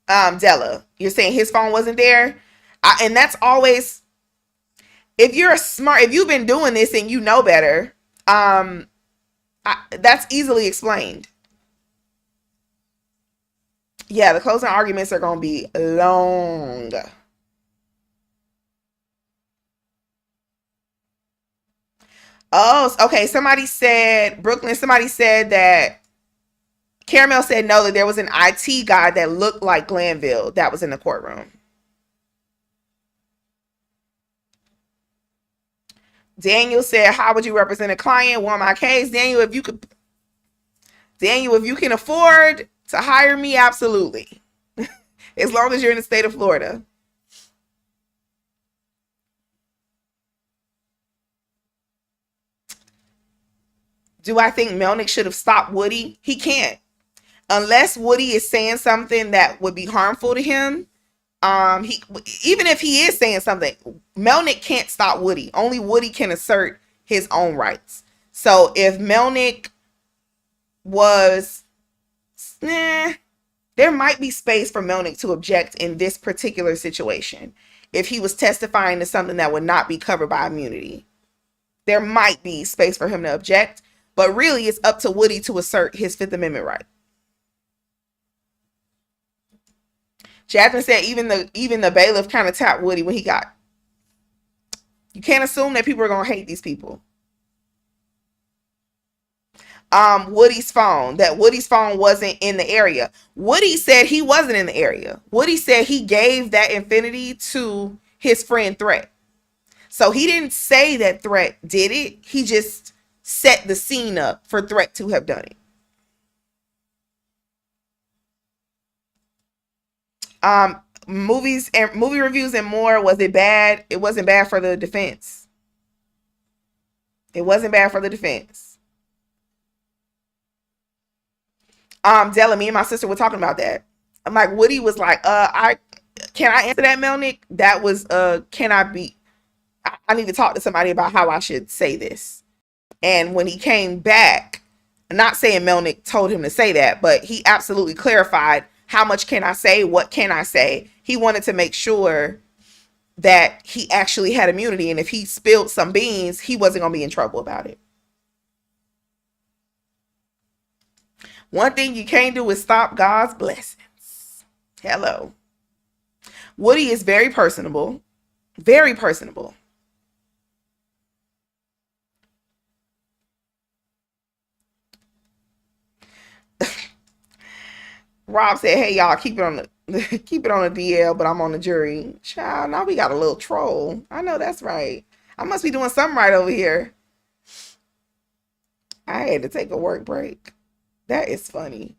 A: Della. You're saying his phone wasn't there, and that's always, if you're smart, if you've been doing this and you know better, that's easily explained. Yeah, the closing arguments are gonna be long. Oh, okay. Somebody said Brooklyn. Somebody said that Caramel said no, that there was an IT guy that looked like Glanville that was in the courtroom. Daniel said, "How would you represent a client? Won my case, Daniel, if you can afford to hire me, absolutely. As long as you're in the state of Florida." Do I think Melnick should have stopped Woody? He can't. Unless Woody is saying something that would be harmful to him. He, even if he is saying something, Melnick can't stop Woody. Only Woody can assert his own rights. So if Melnick was, there might be space for Melnick to object in this particular situation. If he was testifying to something that would not be covered by immunity, there might be space for him to object. But really, it's up to Woody to assert his Fifth Amendment right. Jasmine said even the bailiff kind of tapped Woody when he got. You can't assume that people are gonna hate these people. Woody's phone. That Woody's phone wasn't in the area. Woody said he wasn't in the area. Woody said he gave that Infinity to his friend Threat. So he didn't say that Threat did it. He just set the scene up for Threat to have done it. Movies and movie reviews and more. Was it bad? It wasn't bad for the defense. It wasn't bad for the defense. Della, me and my sister were talking about that. I'm like, Woody was like, I answer that, Melnick? That was can I be, I need to talk to somebody about how I should say this. And when he came back, not saying Melnick told him to say that, but he absolutely clarified, how much can I say? What can I say? He wanted to make sure that he actually had immunity, and if he spilled some beans, he wasn't going to be in trouble about it. One thing you can't do is stop God's blessings. Hello. Woody is very personable. Very personable. Rob said, "Hey y'all, keep it on the keep it on the DL, but I'm on the jury." Child, now we got a little troll. I know that's right. I must be doing something right over here. I had to take a work break. That is funny.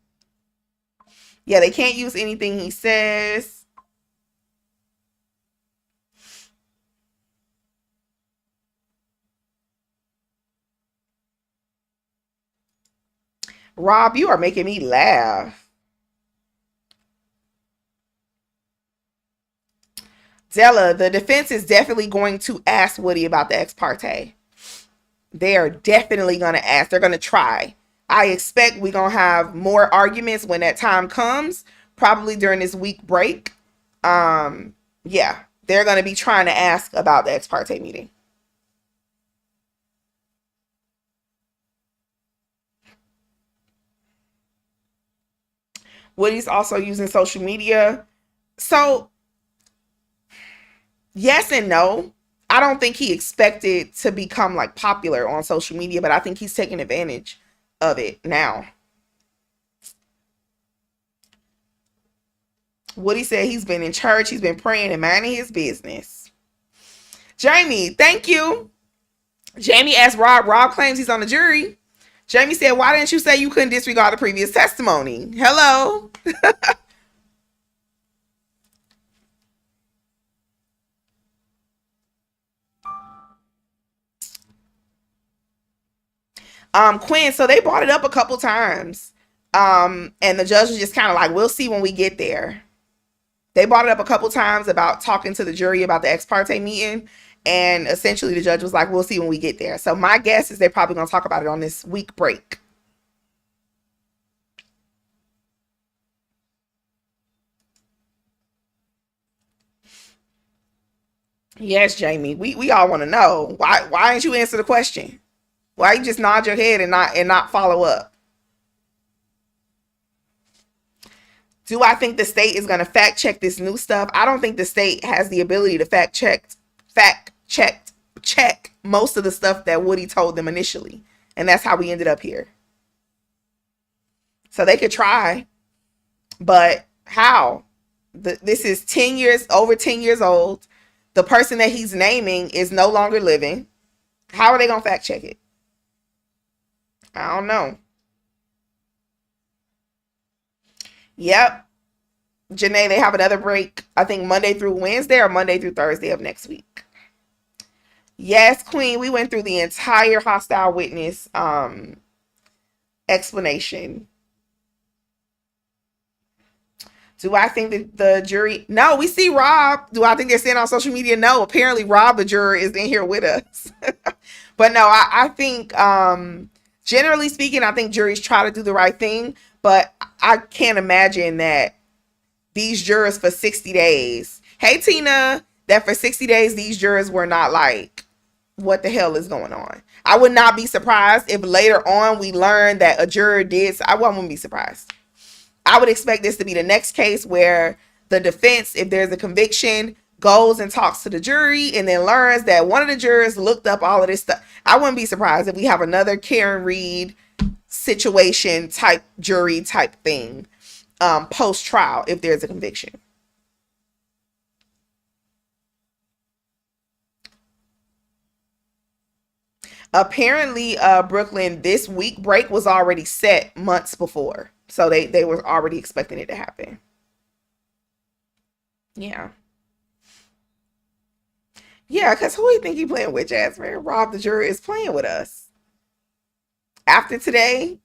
A: Yeah, they can't use anything he says. Rob, you are making me laugh. Della, the defense is definitely going to ask Woody about the ex parte. They are definitely going to ask. They're going to try. I expect we're going to have more arguments when that time comes, probably during this week break. Yeah, they're going to be trying to ask about the ex parte meeting. Woody's also using social media. So, yes and no. I don't think he expected to become like popular on social media, but I think he's taking advantage of it now. Woody said he's been in church, he's been praying and minding his business. Jamie, thank you. Jamie asked Rob. Rob claims he's on the jury. Jamie said, "Why didn't you say you couldn't disregard the previous testimony?" Hello. Quinn, so they brought it up a couple times. And the judge was just kind of like, "We'll see when we get there." They brought it up a couple times about talking to the jury about the ex parte meeting, and essentially the judge was like, we'll see when we get there. So my guess is they're probably going to talk about it on this week break. Yes, Jamie. We all want to know. Why didn't you answer the question? Why you just nod your head and not follow up? Do I think the state is going to fact check this new stuff? I don't think the state has the ability to fact check most of the stuff that Woody told them initially. And that's how we ended up here. So they could try, but how? This is 10 years, over 10 years old. The person that he's naming is no longer living. How are they going to fact check it? I don't know. Yep. Janae, they have another break, I think Monday through Wednesday or Monday through Thursday of next week. Yes, Queen, we went through the entire hostile witness explanation. Do I think that the jury? No, we see Rob. Do I think they're saying on social media? No, apparently Rob, the juror, is in here with us. But no, I think, generally speaking, I think juries try to do the right thing. But I can't imagine that these jurors for 60 days, hey, Tina, that for 60 days, these jurors were not like, what the hell is going on? I would not be surprised if later on we learn that a juror did. I wouldn't be surprised. I would expect this to be the next case where the defense, if there's a conviction, goes and talks to the jury and then learns that one of the jurors looked up all of this stuff. I wouldn't be surprised if we have another Karen Reed situation type jury type thing post trial if there's a conviction. Apparently, Brooklyn, this week break was already set months before. So they were already expecting it to happen. Yeah. Yeah, because who do you think he playing with, Jasmine? Rob the juror is playing with us. After today,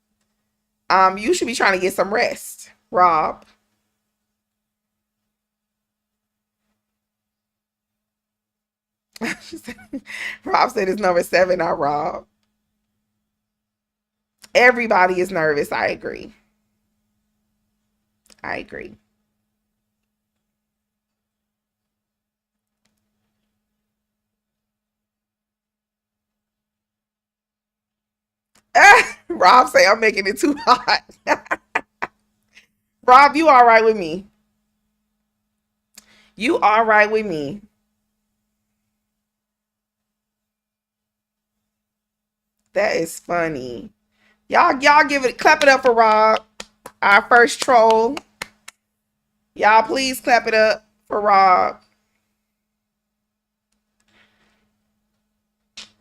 A: you should be trying to get some rest, Rob. Rob said it's number 7, not Rob. Everybody is nervous. I agree. I agree. Rob say I'm making it too hot. Rob, you all right with me? You all right with me? That is funny. Y'all give it, clap it up for Rob, our first troll. Y'all please clap it up for Rob.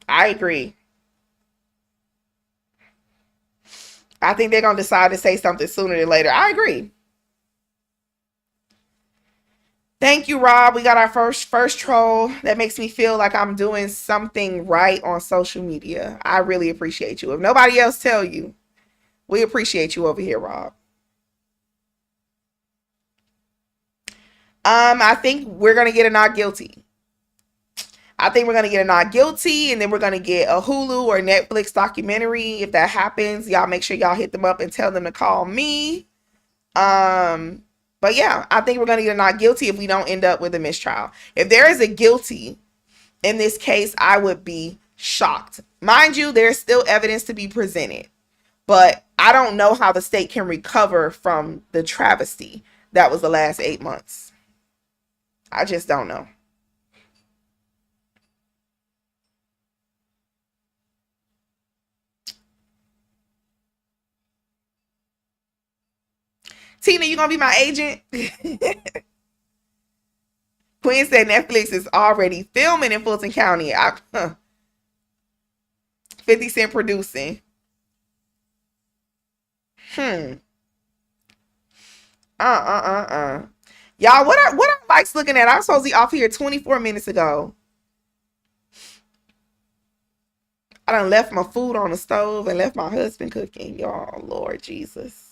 A: I agree. I think they're gonna decide to say something sooner than later. I agree. Thank you, Rob. We got our first troll. That makes me feel like I'm doing something right on social media. I really appreciate you. If nobody else tell you, we appreciate you over here, Rob. I think we're gonna get a not guilty. I think we're gonna get a not guilty, and then we're gonna get a Hulu or Netflix documentary. If that happens, y'all make sure y'all hit them up and tell them to call me. Um, but yeah, I think we're gonna get a not guilty if we don't end up with a mistrial. If there is a guilty in this case, I would be shocked. Mind you, there's still evidence to be presented, but I don't know how the state can recover from the travesty that was the last 8 months. I just don't know. Tina, you gonna be my agent? Queen said Netflix is already filming in Fulton County. 50 Cent producing. Hmm. Y'all, what are Mike's looking at? I was supposed to be off here 24 minutes ago. I done left my food on the stove and left my husband cooking. Y'all, Lord Jesus.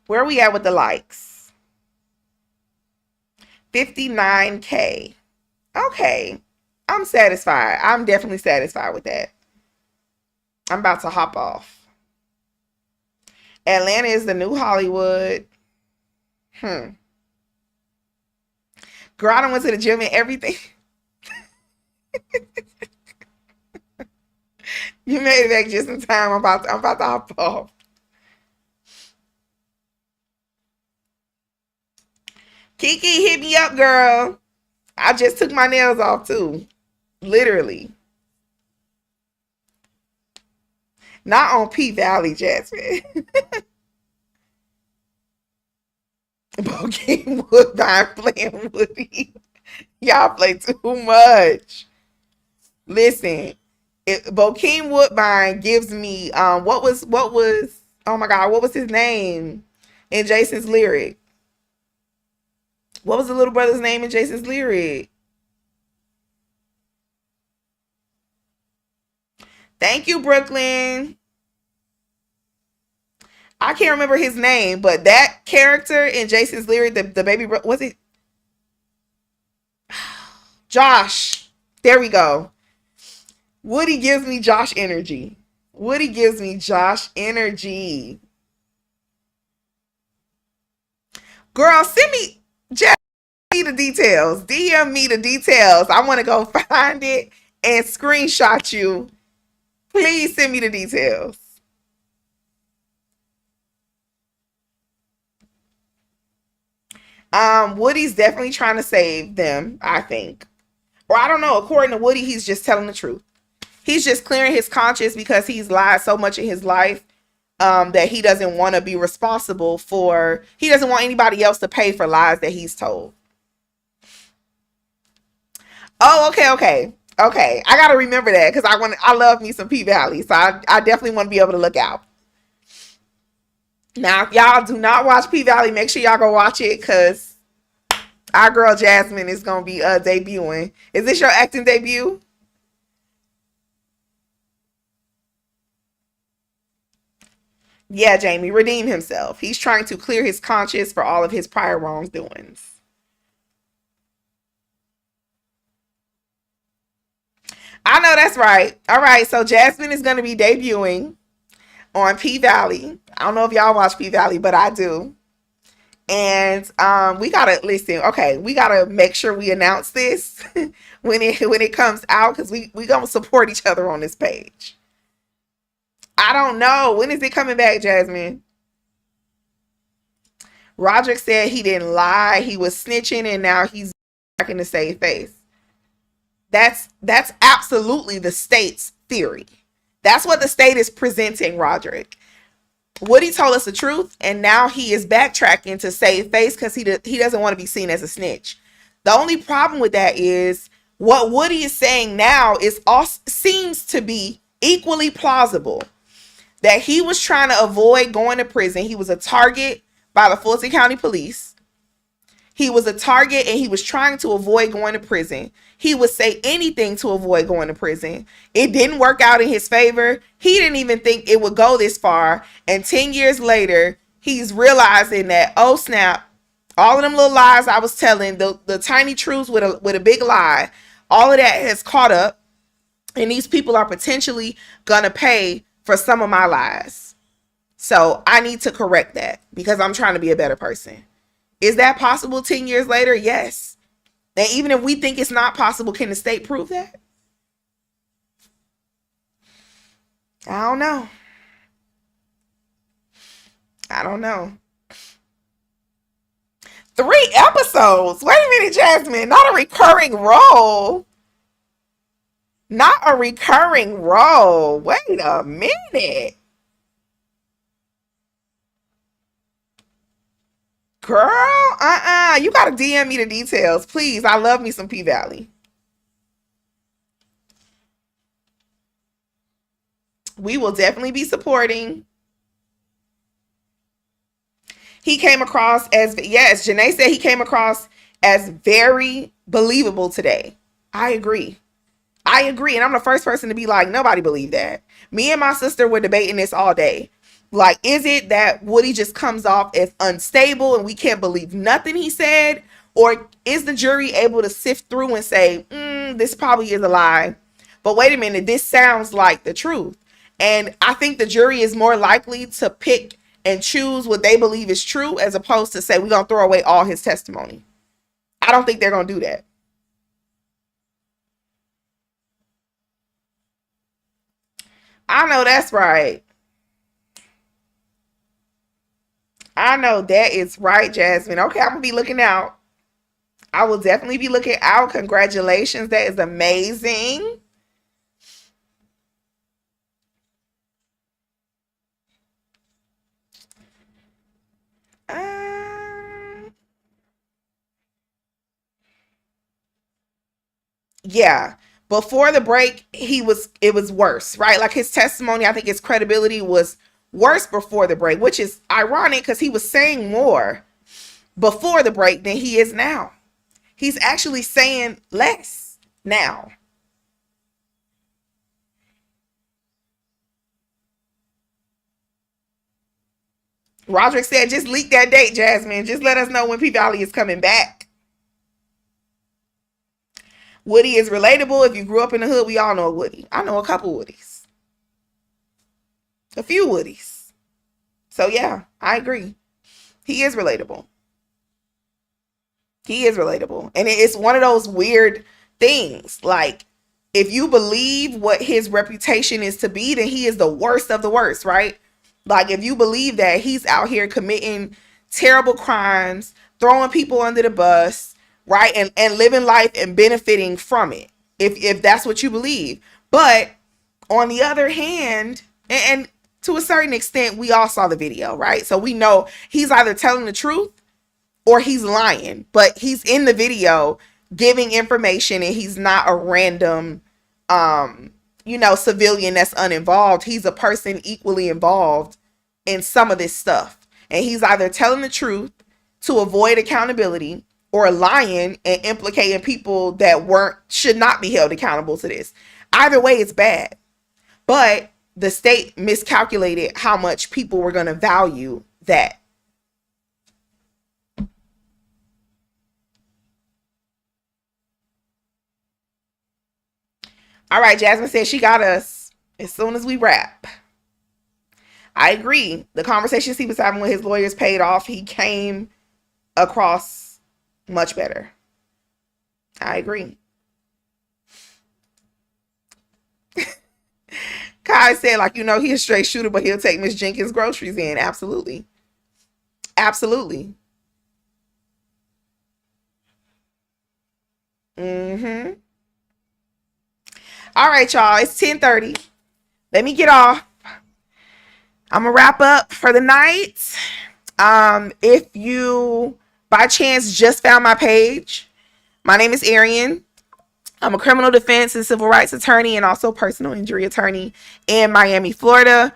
A: Where are we at with the likes? 59K. Okay. I'm satisfied. I'm definitely satisfied with that. I'm about to hop off. Atlanta is the new Hollywood. Hmm. Girl, I done went to the gym and everything. You made it back just in time. I'm about to hop off. Kiki, hit me up, girl. I just took my nails off too. Literally. Not on P Valley, Jasmine. Bokeem Woodbine playing Woody. Y'all play too much. Listen, Bokeem Woodbine gives me what was oh my god, what was his name in Jason's lyric? What was the little brother's name in Jason's lyric? Thank you, Brooklyn. I can't remember his name, but that character in Jason's lyric, the baby was it Josh? There we go. Woody gives me Josh energy. Woody gives me Josh energy. Girl, send me just me the details. DM me the details. I want to go find it and screenshot you. Please send me the details. Woody's definitely trying to save them, I think. Or I don't know. According to Woody, he's just telling the truth. He's just clearing his conscience because he's lied so much in his life that he doesn't want to be responsible for. He doesn't want anybody else to pay for lies that he's told. Oh, okay. I gotta remember that because I love me some P Valley, so I definitely want to be able to look out. Now, if y'all do not watch P Valley, make sure y'all go watch it because our girl Jasmine is gonna be debuting. Is this your acting debut? Yeah, Jamie, redeem himself. He's trying to clear his conscience for all of his prior wrongdoings. I know that's right. All right, so Jasmine is going to be debuting on P Valley. I don't know if y'all watch P Valley, but I do. And we gotta listen. Okay, we gotta make sure we announce this when it comes out because we gonna support each other on this page. I don't know when is it coming back, Jasmine. Roderick said he didn't lie. He was snitching, and now he's back in the save face. That's absolutely the state's theory. That's what the state is presenting, Roderick. Woody told us the truth, and now he is backtracking to save face because he doesn't want to be seen as a snitch. The only problem with that is what Woody is saying now is also seems to be equally plausible. That he was trying to avoid going to prison. He was a target by the Fulton County Police. He was a target and he was trying to avoid going to prison. He would say anything to avoid going to prison. It didn't work out in his favor. He didn't even think it would go this far. And 10 years later, he's realizing that, oh snap, all of them little lies I was telling, the tiny truths with a big lie, all of that has caught up. And these people are potentially going to pay for some of my lies. So I need to correct that because I'm trying to be a better person. Is that possible 10 years later? Yes. And even if we think it's not possible, can the state prove that? I don't know. I don't know. 3 episodes. Wait a minute, Jasmine. Not a recurring role. Not a recurring role. Wait a minute. Girl, you gotta DM me the details, please. I love me some P Valley. We will definitely be supporting. He came across as, yes, Janae said he came across as very believable today. I agree. I agree. And I'm the first person to be like, nobody believed that. Me and my sister were debating this all day. Like, is it that Woody just comes off as unstable and we can't believe nothing he said? Or is the jury able to sift through and say, this probably is a lie, but wait a minute, this sounds like the truth? And I think the jury is more likely to pick and choose what they believe is true, as opposed to say, we're going to throw away all his testimony. I don't think they're going to do that. I know that's right. I know that is right, Jasmine. Okay, I'm going to be looking out. I will definitely be looking out. Congratulations. That is amazing. Yeah. Before the break, it was worse, right? Like his testimony, I think his credibility was worse before the break, which is ironic because he was saying more before the break than he is now. He's actually saying less now. Roderick said, just leak that date, Jasmine. Just let us know when P Valley is coming back. Woody is relatable. If you grew up in the hood, we all know a Woody. I know a couple Woodies. A few Woodies. So yeah, I agree. He is relatable. He is relatable. And it's one of those weird things. Like, if you believe what his reputation is to be, then he is the worst of the worst, right? Like, if you believe that he's out here committing terrible crimes, throwing people under the bus, right? And living life and benefiting from it. If that's what you believe. But on the other hand, and to a certain extent, we all saw the video, right? So we know he's either telling the truth or he's lying, but he's in the video giving information, and he's not a random, civilian that's uninvolved. He's a person equally involved in some of this stuff. And he's either telling the truth to avoid accountability, or lying and implicating people that should not be held accountable to this. Either way, it's bad. But the state miscalculated how much people were going to value that. All right, Jasmine says she got us as soon as we wrap. I agree. The conversations he was having with his lawyers paid off. He came across much better. I agree. Kai said, like, he's a straight shooter, but he'll take Miss Jenkins' groceries in. Absolutely. Absolutely. Mm-hmm. All right, y'all. It's 10:30. Let me get off. I'm going to wrap up for the night. If you, by chance, just found my page, my name is Arian. I'm a criminal defense and civil rights attorney, and also personal injury attorney in Miami, Florida.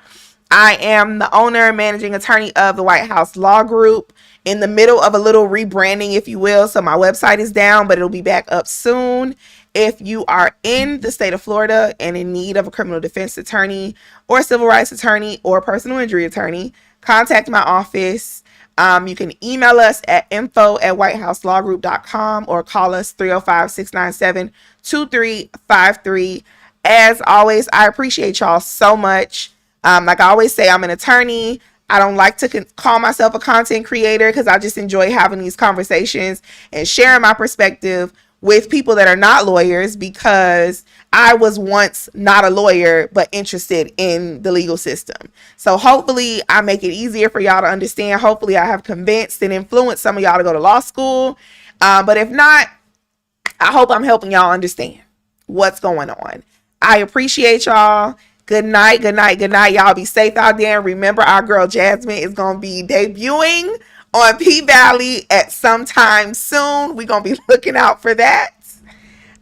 A: I am the owner and managing attorney of the White House Law Group, in the middle of a little rebranding, if you will. So my website is down, but it'll be back up soon. If you are in the state of Florida and in need of a criminal defense attorney or civil rights attorney or personal injury attorney, contact my office. You can email us at info@whitehouselawgroup.com or call us 305-697-2353. As always, I appreciate y'all so much. Like I always say, I'm an attorney. I don't like to call myself a content creator because I just enjoy having these conversations and sharing my perspective with people that are not lawyers, because I was once not a lawyer but interested in the legal system. So hopefully I make it easier for y'all to understand. Hopefully I have convinced and influenced some of y'all to go to law school. But if not, I hope I'm helping y'all understand what's going on. I appreciate y'all. Good night, good night, good night. Y'all be safe out there. And remember, our girl Jasmine is going to be debuting on P Valley at some time soon. We're going to be looking out for that.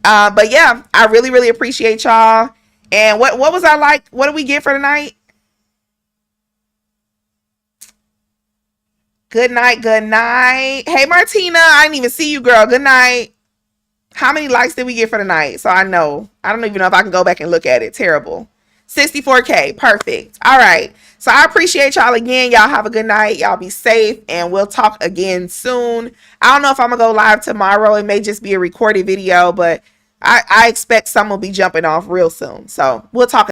A: But yeah, I really, really appreciate y'all. And what was I like? What did we get for tonight? Good night, good night. Hey, Martina, I didn't even see you, girl. Good night. How many likes did we get for tonight? So I know. I don't even know if I can go back and look at it. Terrible. 64K. Perfect. All right. So I appreciate y'all again. Y'all have a good night. Y'all be safe, and we'll talk again soon. I don't know if I'm going to go live tomorrow. It may just be a recorded video, but I expect some will be jumping off real soon. So we'll talk.